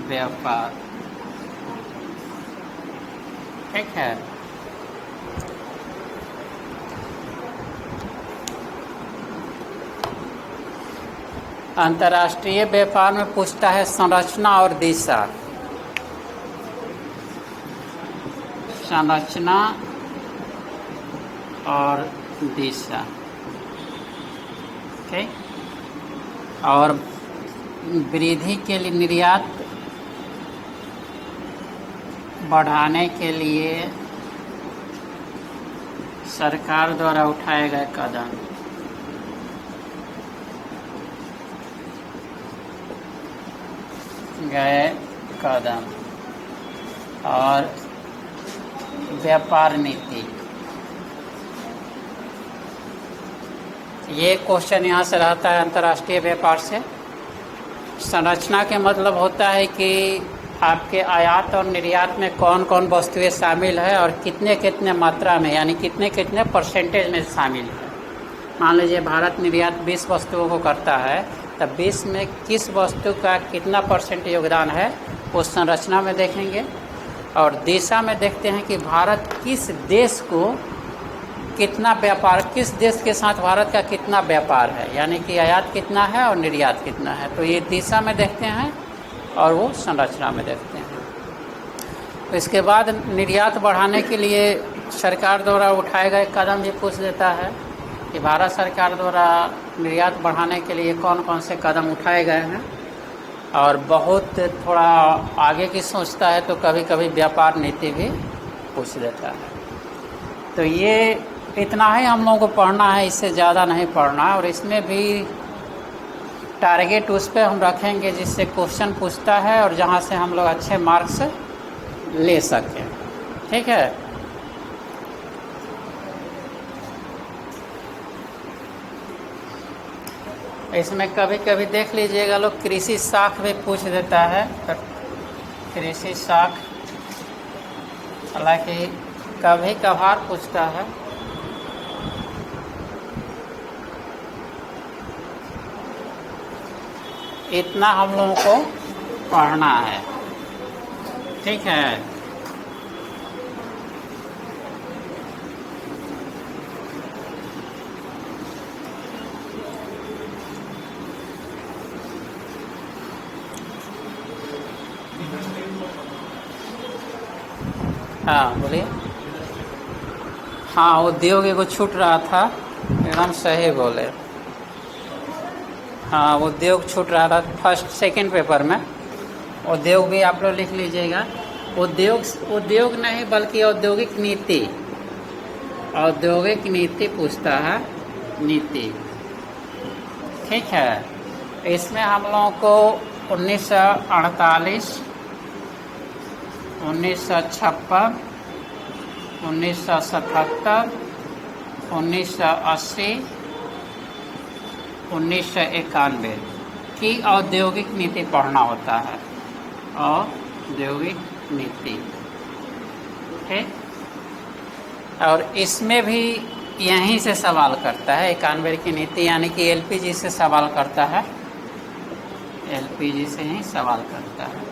व्यापार, ठीक है। अंतर्राष्ट्रीय व्यापार में पूछता है संरचना और दिशा। संरचना और दिशा, ठीक। और वृद्धि के लिए, निर्यात बढ़ाने के लिए सरकार द्वारा उठाए गए कदम। और व्यापार नीति, ये क्वेश्चन यहाँ से रहता है अंतर्राष्ट्रीय व्यापार से। संरचना के मतलब होता है कि आपके आयात और निर्यात में कौन कौन वस्तुएं शामिल है और कितने कितने मात्रा में, यानी कितने कितने परसेंटेज में शामिल है। मान लीजिए भारत निर्यात 20 वस्तुओं को करता है, तब 20 में किस वस्तु का कितना परसेंट योगदान है वो संरचना में देखेंगे। और दिशा में देखते हैं कि भारत किस देश को कितना व्यापार, किस देश के साथ भारत का कितना व्यापार है, यानी कि आयात कितना है और निर्यात कितना है। तो ये दिशा में देखते हैं और वो संरचना में देखते हैं। तो इसके बाद निर्यात बढ़ाने के लिए सरकार द्वारा उठाए गए कदम भी पूछ देता है कि भारत सरकार द्वारा निर्यात बढ़ाने के लिए कौन कौन से कदम उठाए गए हैं। और बहुत थोड़ा आगे की सोचता है तो कभी कभी व्यापार नीति भी पूछ देता है। तो ये इतना ही हम लोगों को पढ़ना है, इससे ज़्यादा नहीं पढ़ना है। और इसमें भी टारगेट उस पर हम रखेंगे जिससे क्वेश्चन पूछता है और जहाँ से हम लोग अच्छे मार्क्स ले सकें। ठीक है। इसमें कभी कभी देख लीजिएगा लोग कृषि शाख भी पूछ देता है। कृषि शाख हालांकि कभी कभार पूछता है। इतना हम लोगों को पढ़ना है। ठीक है। हाँ बोलिए। हाँ, उद्योग एगो छूट रहा था, एकदम सही बोले। हाँ, उद्योग छूट रहा था फर्स्ट सेकंड पेपर में। उद्योग भी आप लोग लिख लीजिएगा। उद्योग नहीं बल्कि औद्योगिक नीति, औद्योगिक नीति पूछता है, नीति। ठीक है। इसमें हम लोगों को 1948, 1956, 1977, 1980, 1991 की औद्योगिक नीति पढ़ना होता है। औद्योगिक नीति। ठीक। और इसमें भी यहीं से सवाल करता है, 91 की नीति, यानी कि एलपीजी से सवाल करता है। एलपीजी से ही सवाल करता है।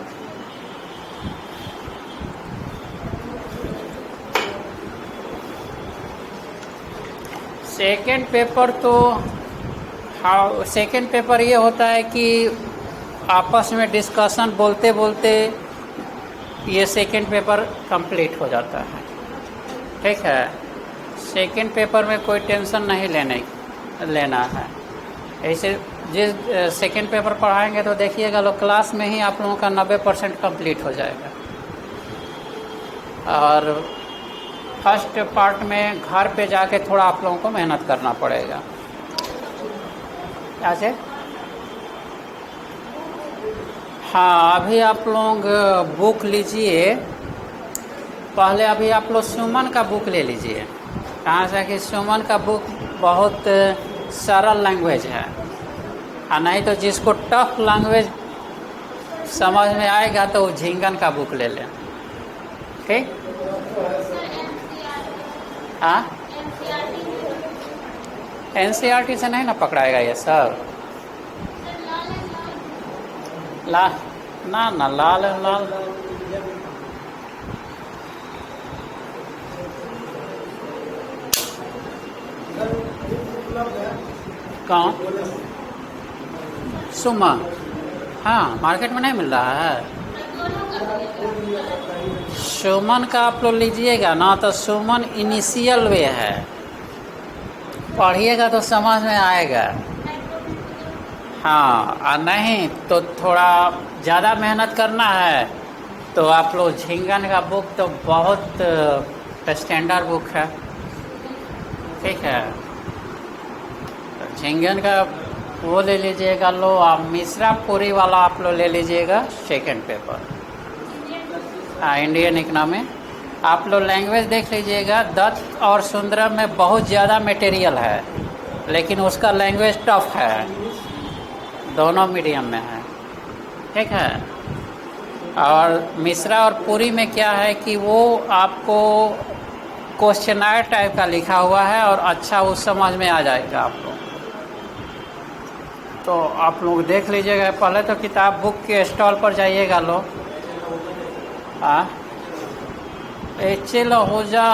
सेकेंड पेपर तो हाँ, सेकेंड पेपर ये होता है कि आपस में डिस्कशन बोलते बोलते ये सेकेंड पेपर कंप्लीट हो जाता है। ठीक है। सेकेंड पेपर में कोई टेंशन नहीं लेना है। ऐसे जिस सेकेंड पेपर पढ़ाएंगे तो देखिएगा लोग क्लास में ही आप लोगों का 90% कंप्लीट हो जाएगा। और फर्स्ट पार्ट में घर पे जाके थोड़ा आप लोगों को मेहनत करना पड़ेगा। कैसे? हाँ, अभी आप लोग बुक लीजिए। पहले अभी आप लोग सुमन का बुक ले लीजिए। कहाँ से कि सुमन का बुक बहुत सरल लैंग्वेज है। और नहीं तो जिसको टफ लैंग्वेज समझ में आएगा तो वो झिंगन का बुक ले लें। ठीक। हाँ, एनसीईआरटी से नहीं ना पकड़ाएगा ये सब। लाल ना लाल कौन? सुमन। हाँ, मार्केट में नहीं मिल रहा है। सुमन का आप लोग लीजिएगा ना तो सुमन इनिशियल वे है, पढ़िएगा तो समझ में आएगा। हाँ, और नहीं तो थोड़ा ज़्यादा मेहनत करना है तो आप लोग झिंगन का बुक तो बहुत स्टैंडर्ड बुक है। ठीक है। तो झिंगन का वो ले लीजिएगा। लो आप मिश्रापुरी वाला आप लोग ले लीजिएगा सेकेंड पेपर। हाँ, इंडियन इकोनॉमी। आप लोग लैंग्वेज देख लीजिएगा। दत्त और सुंदरम में बहुत ज़्यादा मटेरियल है। लेकिन उसका लैंग्वेज टफ है, दोनों मीडियम में है, ठीक है। और मिश्रा और पुरी में क्या है कि वो आपको क्वेश्चनायर टाइप का लिखा हुआ है और अच्छा वो समझ में आ जाएगा आपको। तो आप लोग देख लीजिएगा, पहले तो किताब बुक के स्टॉल पर जाइएगा लो, हाँ एच.एल. आहूजा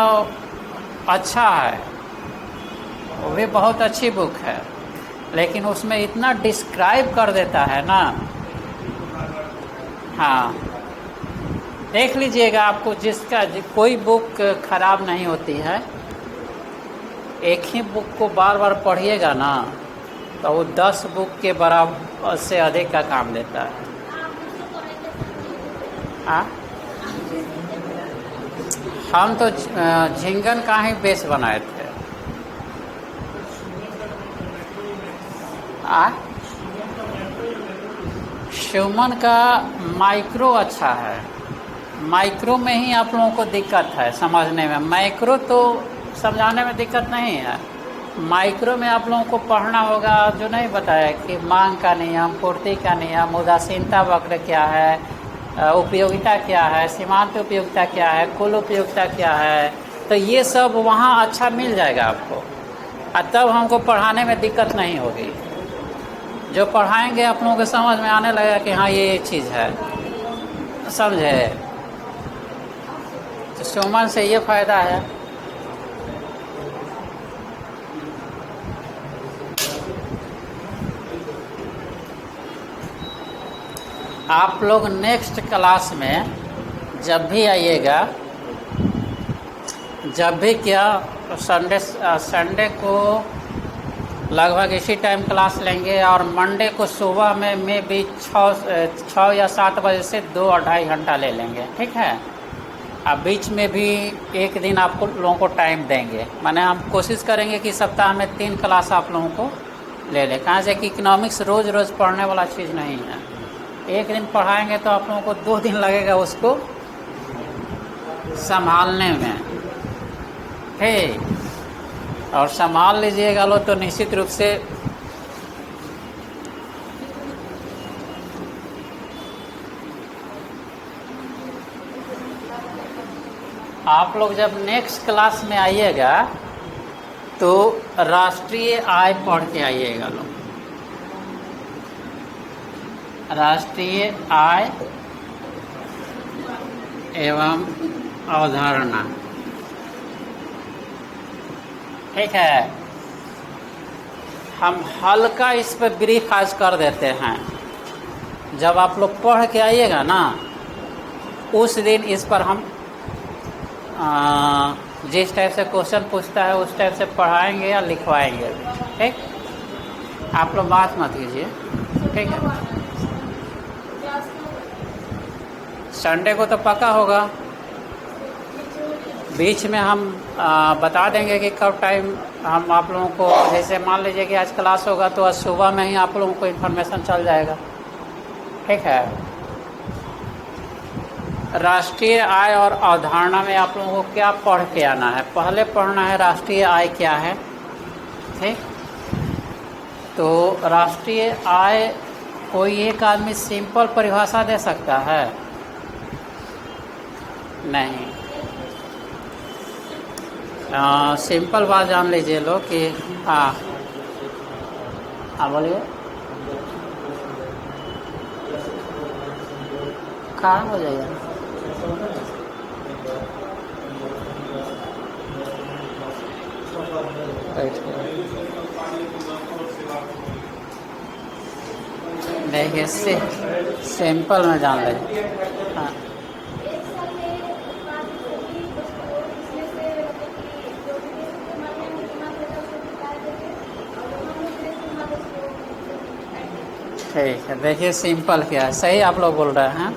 अच्छा है, वो भी बहुत अच्छी बुक है, लेकिन उसमें इतना डिस्क्राइब कर देता है ना। हाँ देख लीजिएगा, आपको जिसका कोई बुक खराब नहीं होती है, एक ही बुक को बार बार पढ़िएगा ना तो वो 10 बुक के बराबर से अधिक का काम देता है। हाँ हम तो झिंगन का ही बेस बनाए थे। ह्यूमन का माइक्रो अच्छा है, माइक्रो में ही आप लोगों को दिक्कत है समझने में, मैक्रो तो समझाने में दिक्कत नहीं है। माइक्रो में आप लोगों को पढ़ना होगा, जो नहीं बताया कि मांग का नियम, पूर्ति का नियम, उदासीनता वक्र क्या है, उपयोगिता क्या है, सीमांत उपयोगिता क्या है, कुल उपयोगिता क्या है, तो ये सब वहाँ अच्छा मिल जाएगा आपको, और तब हमको पढ़ाने में दिक्कत नहीं होगी। जो पढ़ाएंगे आप लोगों को समझ में आने लगेगा कि हाँ ये चीज़ है, समझे। तो सुमन से ये फ़ायदा है। आप लोग नेक्स्ट क्लास में जब भी आइएगा, जब भी क्या संडे को लगभग इसी टाइम क्लास लेंगे, और मंडे को सुबह में भी 6 या 7 बजे से 2-2.5 घंटा ले लेंगे, ठीक है। अब बीच में भी एक दिन आपको लोगों को टाइम देंगे, माने हम कोशिश करेंगे कि सप्ताह में 3 क्लास आप लोगों को ले लें। कहाँ से कि इकोनॉमिक्स रोज़ रोज़ पढ़ने वाला चीज़ नहीं है, एक दिन पढ़ाएंगे तो आप लोगों को 2 दिन लगेगा उसको संभालने में, ठीक। और संभाल लीजिएगा लो तो निश्चित रूप से आप लोग जब नेक्स्ट क्लास में आइएगा तो राष्ट्रीय आय पढ़ के आइएगा लो, राष्ट्रीय आय एवं अवधारणा, ठीक है। हम हल्का इस पर ब्रीफ आज कर देते हैं, जब आप लोग पढ़ के आइएगा ना उस दिन इस पर हम जिस टाइप से क्वेश्चन पूछता है उस टाइप से पढ़ाएंगे या लिखवाएंगे, ठीक। आप लोग बात मत कीजिए, ठीक है। संडे को तो पक्का होगा, बीच में हम बता देंगे कि कब टाइम हम आप लोगों को, जैसे मान लीजिए कि आज क्लास होगा तो आज सुबह में ही आप लोगों को इन्फॉर्मेशन चल जाएगा, ठीक है। राष्ट्रीय आय और अवधारणा में आप लोगों को क्या पढ़ के आना है, पहले पढ़ना है राष्ट्रीय आय क्या है, ठीक। तो राष्ट्रीय आय कोई एक आदमी सिंपल परिभाषा दे सकता है? नहीं। सिंपल बात जान लीजिए लोग कि हाँ बोलिए, कहाँ हो जाएगा। देखिए सिंपल में जान लीजिए, हाँ ठीक है। देखिए सिंपल क्या है, सही आप लोग बोल रहे हैं।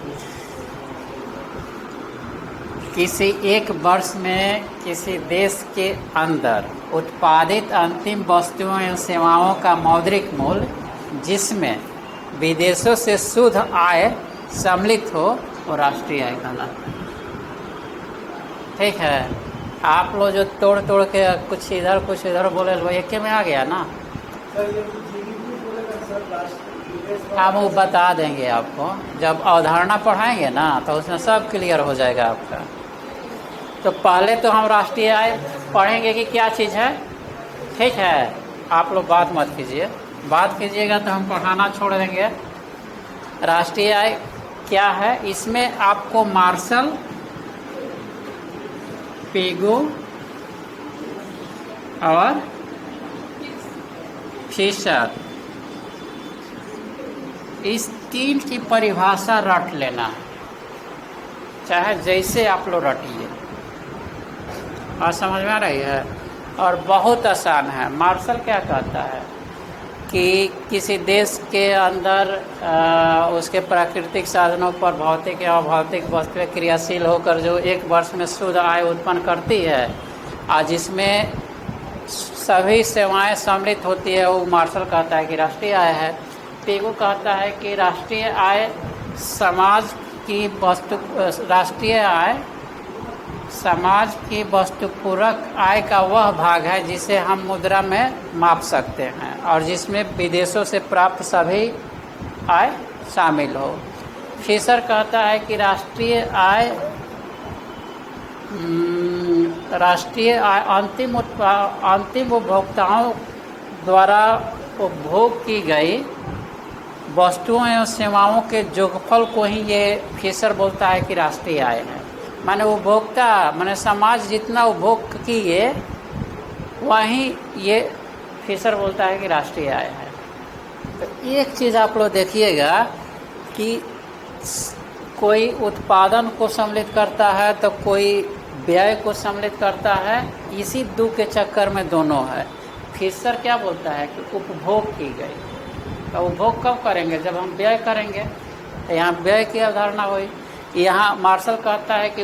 किसी एक वर्ष में किसी देश के अंदर उत्पादित अंतिम वस्तुओं एवं सेवाओं का मौद्रिक मूल्य जिसमें विदेशों से शुद्ध आय सम्मिलित हो वो राष्ट्रीय आय कहलाता है, ठीक है। आप लोग जो तोड़ के कुछ इधर बोले वो एक में आ गया ना, हम वो बता देंगे आपको, जब अवधारणा पढ़ाएंगे ना तो उसमें सब क्लियर हो जाएगा आपका। तो पहले तो हम राष्ट्रीय आय पढ़ेंगे कि क्या चीज़ है, ठीक है। आप लोग बात मत कीजिए, बात कीजिएगा तो हम पढ़ाना छोड़ देंगे। राष्ट्रीय आय क्या है, इसमें आपको मार्शल, पेगो और फिशर, इस तीन की परिभाषा रट लेना है, चाहे जैसे आप लोग रटिए। और समझ में आ रही है, और बहुत आसान है। मार्शल क्या कहता है कि किसी देश के अंदर उसके प्राकृतिक साधनों पर भौतिक या अभौतिक वस्तुएं क्रियाशील होकर जो एक वर्ष में शुद्ध आय उत्पन्न करती है और जिसमें सभी सेवाएं सम्मिलित होती है, वो मार्शल कहता है कि राष्ट्रीय आय है। पेगो कहता है कि राष्ट्रीय आय समाज की वस्तुपूरक आय का वह भाग है जिसे हम मुद्रा में माप सकते हैं और जिसमें विदेशों से प्राप्त सभी आय शामिल हो। फिशर कहता है कि राष्ट्रीय आय अंतिम उपभोक्ताओं द्वारा उपभोग की गई वस्तुओं एवं सेवाओं के जोगफल को ही ये फिशर बोलता है कि राष्ट्रीय आय है। माने उपभोक्ता माने समाज जितना उपभोग किए वहीं ये फिशर बोलता है कि राष्ट्रीय आय है। तो एक चीज़ आप लोग देखिएगा कि कोई उत्पादन को सम्मिलित करता है तो कोई व्यय को सम्मिलित करता है, इसी दो के चक्कर में दोनों है। फिशर क्या बोलता है कि उपभोग की गई, तो उपभोग कब करेंगे, जब हम व्यय करेंगे, तो यहाँ व्यय की अवधारणा हुई। यहाँ मार्शल कहता है कि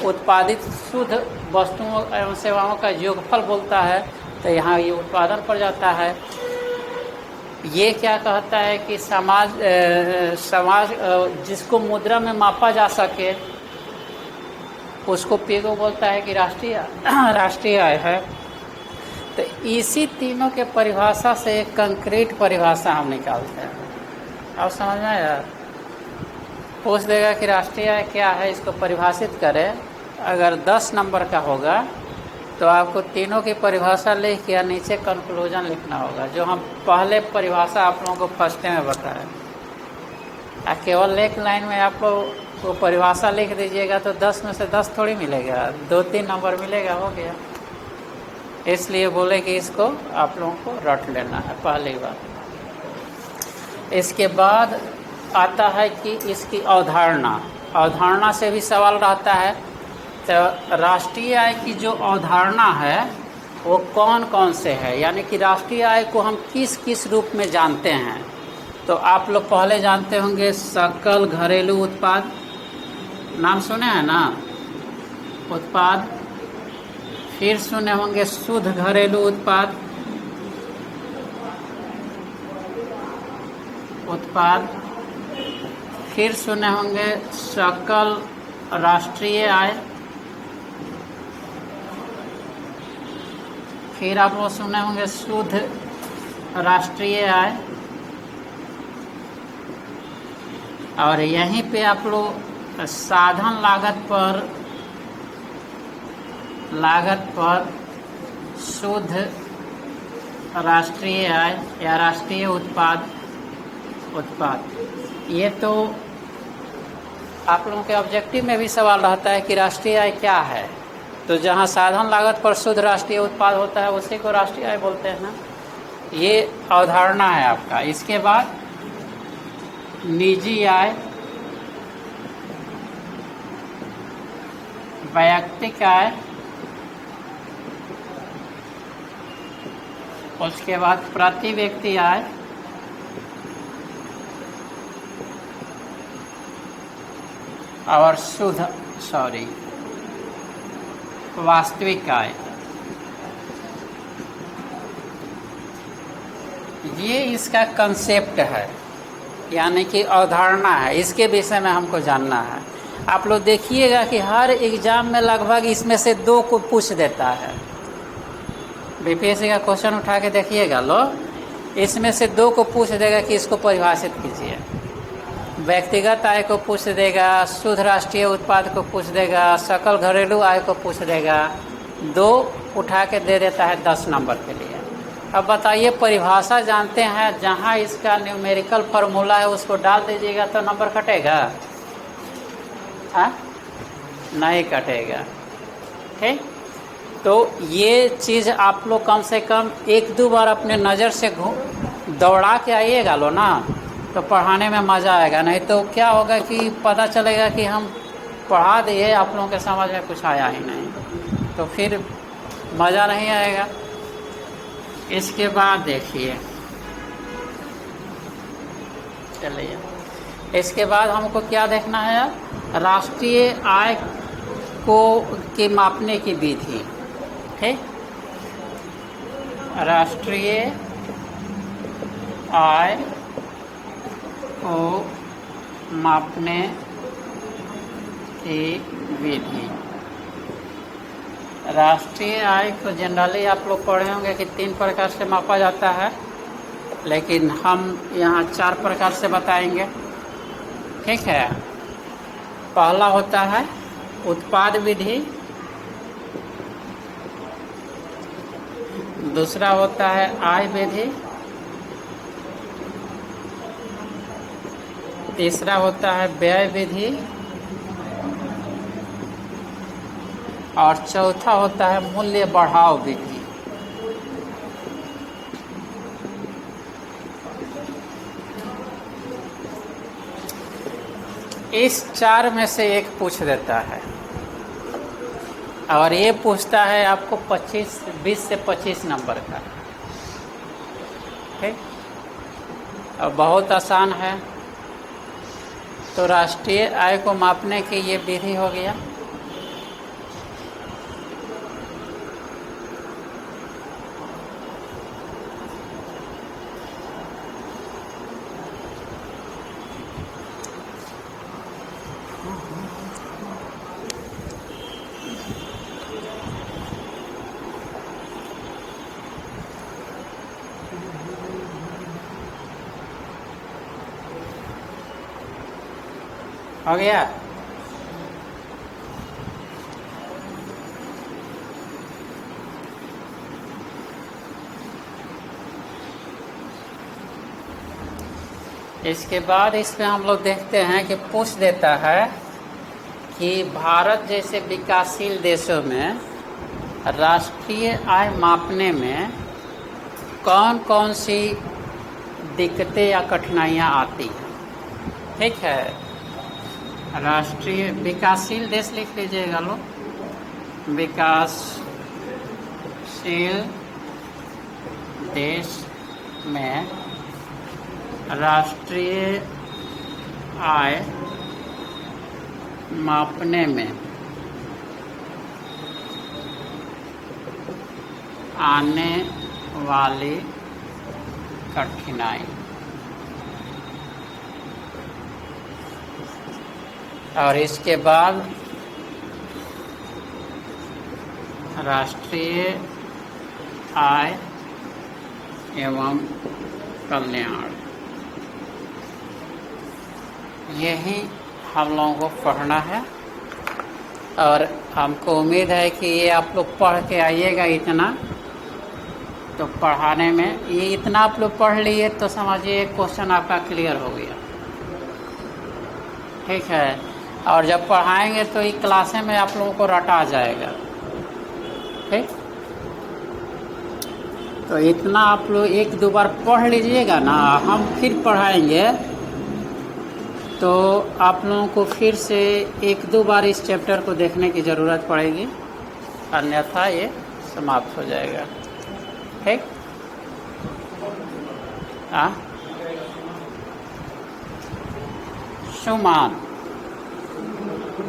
उत्पादित शुद्ध वस्तुओं एवं सेवाओं का योगफल बोलता है, तो यहाँ ये उत्पादन पर जाता है। ये क्या कहता है कि समाज जिसको मुद्रा में मापा जा सके उसको पेगो बोलता है कि राष्ट्रीय आय है। तो इसी तीनों के परिभाषा से एक कंक्रीट परिभाषा हम निकालते हैं। अब समझ में आया, पूछ देगा कि राष्ट्रीय आय क्या है, इसको परिभाषित करें। अगर 10 नंबर का होगा तो आपको तीनों की परिभाषा लिख के नीचे कंक्लूजन लिखना होगा, जो हम पहले परिभाषा आप लोगों को फर्स्ट में बताया। केवल एक लाइन में आप लोग वो परिभाषा लिख दीजिएगा तो 10 में से 10 थोड़ी मिलेगा, 2-3 नंबर मिलेगा, हो गया। इसलिए बोले कि इसको आप लोगों को रट लेना है, पहली बात। इसके बाद आता है कि इसकी अवधारणा से भी सवाल रहता है। तो राष्ट्रीय आय की जो अवधारणा है वो कौन कौन से है, यानी कि राष्ट्रीय आय को हम किस किस रूप में जानते हैं। तो आप लोग पहले जानते होंगे सकल घरेलू उत्पाद, नाम सुने हैं ना, उत्पाद। फिर सुने होंगे शुद्ध घरेलू उत्पाद, फिर सुने होंगे सकल राष्ट्रीय आय, फिर आप वो सुने होंगे शुद्ध राष्ट्रीय आय। और यहीं पे आप लोग साधन लागत पर शुद्ध राष्ट्रीय आय या राष्ट्रीय उत्पाद। ये तो आप लोगों के ऑब्जेक्टिव में भी सवाल रहता है कि राष्ट्रीय आय क्या है। तो जहाँ साधन लागत पर शुद्ध राष्ट्रीय उत्पाद होता है उसी को राष्ट्रीय आय बोलते हैं ना। ये अवधारणा है आपका। इसके बाद निजी आय, वैयक्तिक आय, उसके बाद प्रति व्यक्ति आय, और वास्तविक आय। ये इसका कंसेप्ट है, यानी कि अवधारणा है। इसके विषय में हमको जानना है। आप लोग देखिएगा कि हर एग्जाम में लगभग इसमें से 2 को पूछ देता है। बीपीएससी का क्वेश्चन उठा के देखिएगा लो, इसमें से दो को पूछ देगा कि इसको परिभाषित कीजिए। व्यक्तिगत आय को पूछ देगा, शुद्ध राष्ट्रीय उत्पाद को पूछ देगा, सकल घरेलू आय को पूछ देगा। दो उठा के दे देता है 10 नंबर के लिए। अब बताइए, परिभाषा जानते हैं, जहाँ इसका न्यूमेरिकल फार्मूला है उसको डाल दीजिएगा तो नंबर कटेगा? हाँ, नहीं कटेगा। ठीक, तो ये चीज़ आप लोग कम से कम 1-2 बार अपने नज़र से दौड़ा के आइएगा लो ना, तो पढ़ाने में मज़ा आएगा। नहीं तो क्या होगा कि पता चलेगा कि हम पढ़ा दिए, आप लोगों के समझ में कुछ आया ही नहीं, तो फिर मज़ा नहीं आएगा। इसके बाद देखिए, चलिए इसके बाद हमको क्या देखना है? राष्ट्रीय आय को के मापने की विधि। ठीक, राष्ट्रीय आय को मापने की विधि। राष्ट्रीय आय को जनरली आप लोग पढ़े होंगे कि 3 प्रकार से मापा जाता है, लेकिन हम यहाँ 4 प्रकार से बताएंगे। ठीक है, पहला होता है उत्पाद विधि, दूसरा होता है आय विधि, तीसरा होता है व्यय विधि, और चौथा होता है मूल्य बढ़ाव विधि। इस 4 में से एक पूछ देता है, और ये पूछता है आपको 20 से 25 नंबर का। ठीक, और बहुत आसान है। तो राष्ट्रीय आय को मापने की ये विधि हो गया। हो गया? इसके बाद इसमें हम लोग देखते हैं कि पूछ देता है कि भारत जैसे विकासशील देशों में राष्ट्रीय आय मापने में कौन कौन सी दिक्कतें या कठिनाइयाँ आती हैं। ठीक है, राष्ट्रीय विकासशील देश लिख लीजिएगा लो, विकासशील देश में राष्ट्रीय आय मापने में आने वाली कठिनाई। और इसके बाद राष्ट्रीय आय एवं कल्याण, यही हम लोगों को पढ़ना है। और हमको उम्मीद है कि ये आप लोग पढ़ के आइएगा इतना, तो पढ़ाने में ये इतना आप लोग पढ़ लिए तो समझिए क्वेश्चन आपका क्लियर हो गया। ठीक है, और जब पढ़ाएंगे तो ये क्लासे में आप लोगों को रटा जाएगा। ठीक, तो इतना आप लोग 1-2 बार पढ़ लीजिएगा ना, हम फिर पढ़ाएंगे तो आप लोगों को फिर से 1-2 बार इस चैप्टर को देखने की ज़रूरत पड़ेगी, अन्यथा ये समाप्त हो जाएगा। ठीक, सुमान,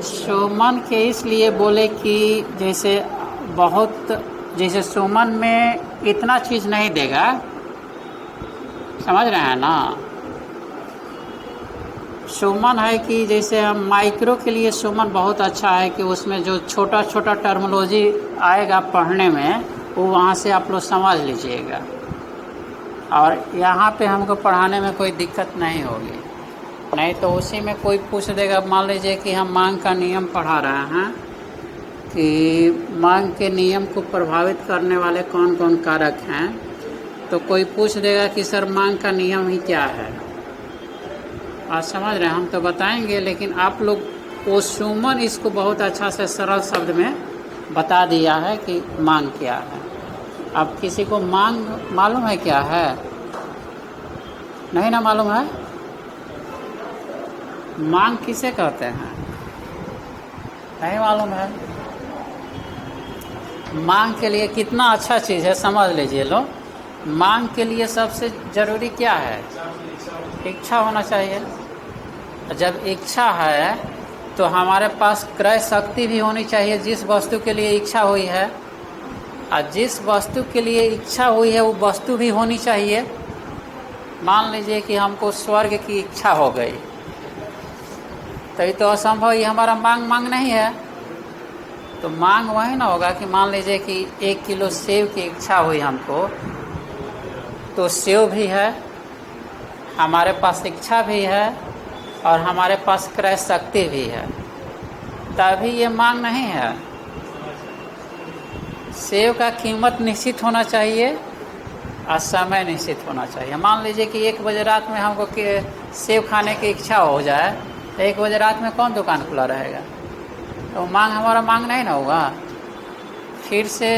सुमन के इसलिए बोले कि जैसे सुमन में इतना चीज़ नहीं देगा, समझ रहे हैं ना। सुमन है कि जैसे हम माइक्रो के लिए सुमन बहुत अच्छा है कि उसमें जो छोटा छोटा टर्मिनोलॉजी आएगा पढ़ने में वो वहाँ से आप लोग समझ लीजिएगा, और यहाँ पे हमको पढ़ाने में कोई दिक्कत नहीं होगी। नहीं तो उसी में कोई पूछ देगा, मान लीजिए कि हम मांग का नियम पढ़ा रहे हैं कि मांग के नियम को प्रभावित करने वाले कौन कौन कारक हैं, तो कोई पूछ देगा कि सर मांग का नियम ही क्या है। आप समझ रहे हैं, हम तो बताएंगे, लेकिन आप लोग वो सुमन इसको बहुत अच्छा से सरल शब्द में बता दिया है कि मांग क्या है। अब किसी को मांग मालूम है क्या है? नहीं ना मालूम है? मांग किसे कहते हैं? नहीं मालूम है? मांग के लिए कितना अच्छा चीज़ है, समझ लीजिए लो। मांग के लिए सबसे ज़रूरी क्या है? इच्छा होना चाहिए। जब इच्छा है तो हमारे पास क्रय शक्ति भी होनी चाहिए, जिस वस्तु के लिए इच्छा हुई है। और जिस वस्तु के लिए इच्छा हुई है वो वस्तु भी होनी चाहिए। मान लीजिए कि हमको स्वर्ग की इच्छा हो गई, तो ये तो असंभव, ये हमारा मांग नहीं है। तो मांग वही ना होगा कि मान लीजिए कि 1 किलो सेब की इच्छा हुई हमको, तो सेब भी है, हमारे पास इच्छा भी है, और हमारे पास क्रय शक्ति भी है, तभी ये मांग नहीं है। सेब का कीमत निश्चित होना चाहिए और समय निश्चित होना चाहिए। मान लीजिए कि 1 बजे रात में हमको सेब खाने की इच्छा हो जाए, तो 1 बजे रात में कौन दुकान खुला रहेगा? तो मांग हमारा मांग नहीं ना होगा। फिर से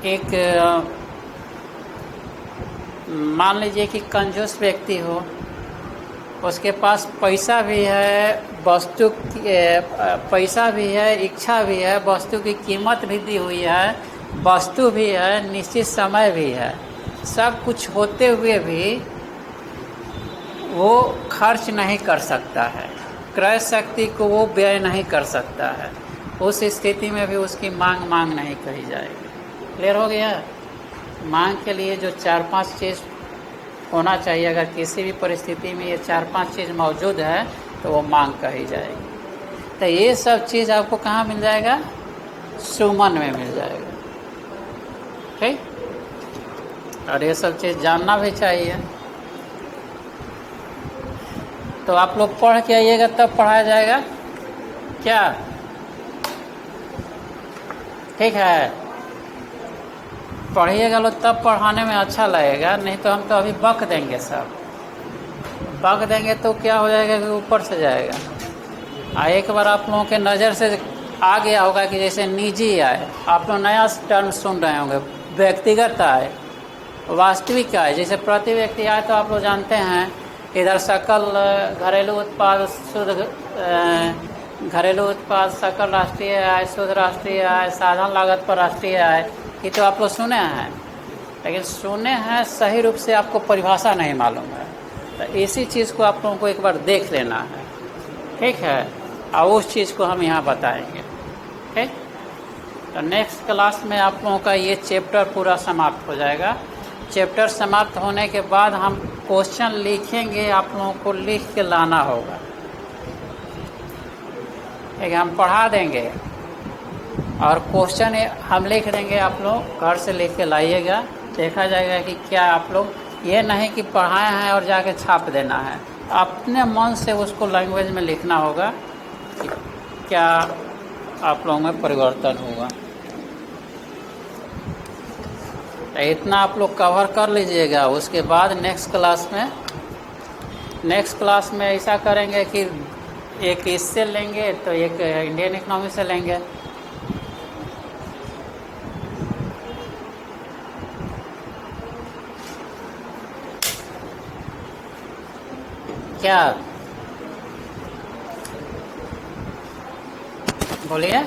एक मान लीजिए कि कंजूस व्यक्ति हो, उसके पास पैसा भी है, वस्तु पैसा भी है, इच्छा भी है, वस्तु की कीमत भी दी हुई है, वस्तु भी है, निश्चित समय भी है, सब कुछ होते हुए भी वो खर्च नहीं कर सकता है, क्रय शक्ति को वो व्यय नहीं कर सकता है। उस स्थिति में भी उसकी मांग नहीं कही जाएगी। क्लियर हो गया? मांग के लिए जो 4-5 चीज़ होना चाहिए, अगर किसी भी परिस्थिति में ये 4-5 चीज़ मौजूद है तो वो मांग कही जाएगी। तो ये सब चीज़ आपको कहाँ मिल जाएगा? सुमन में मिल जाएगा। ठीक? और ये सब चीज़ जानना भी चाहिए। तो आप लोग पढ़ के आइएगा, तब पढ़ाया जाएगा क्या? ठीक है, पढ़िएगा लोग, तब पढ़ाने में अच्छा लगेगा। नहीं तो हम तो अभी बक देंगे, सब बक देंगे तो क्या हो जाएगा कि ऊपर से जाएगा। एक बार आप लोगों के नज़र से आ गया होगा कि जैसे निजी आय, आप लोग नया टर्म सुन रहे होंगे, व्यक्तिगत आय, वास्तविक आय। जैसे प्रति व्यक्ति आय तो आप लोग जानते हैं, इधर सकल घरेलू उत्पाद, शुद्ध घरेलू उत्पाद, सकल राष्ट्रीय आय, शुद्ध राष्ट्रीय आय, साधन लागत पर राष्ट्रीय आय, ये तो आप लोग सुने हैं, लेकिन सुने हैं, सही रूप से आपको परिभाषा नहीं मालूम है। तो इसी चीज़ को आप लोगों को एक बार देख लेना है। ठीक है, और उस चीज़ को हम यहाँ बताएंगे। ठीक, तो नेक्स्ट क्लास में आप लोगों का ये चैप्टर पूरा समाप्त हो जाएगा। चैप्टर समाप्त होने के बाद हम क्वेश्चन लिखेंगे, आप लोगों को लिख के लाना होगा। ठीक है, हम पढ़ा देंगे और क्वेश्चन हम लिख देंगे, आप लोग घर से लिख के लाइएगा। देखा जाएगा कि क्या आप लोग, ये नहीं कि पढ़ाए हैं और जाके छाप देना है, अपने मन से उसको लैंग्वेज में लिखना होगा कि क्या आप लोगों में परिवर्तन होगा। इतना आप लोग कवर कर लीजिएगा। उसके बाद नेक्स्ट क्लास में ऐसा करेंगे कि एक इससे लेंगे तो एक इंडियन इकोनॉमी से लेंगे। क्या बोलिए?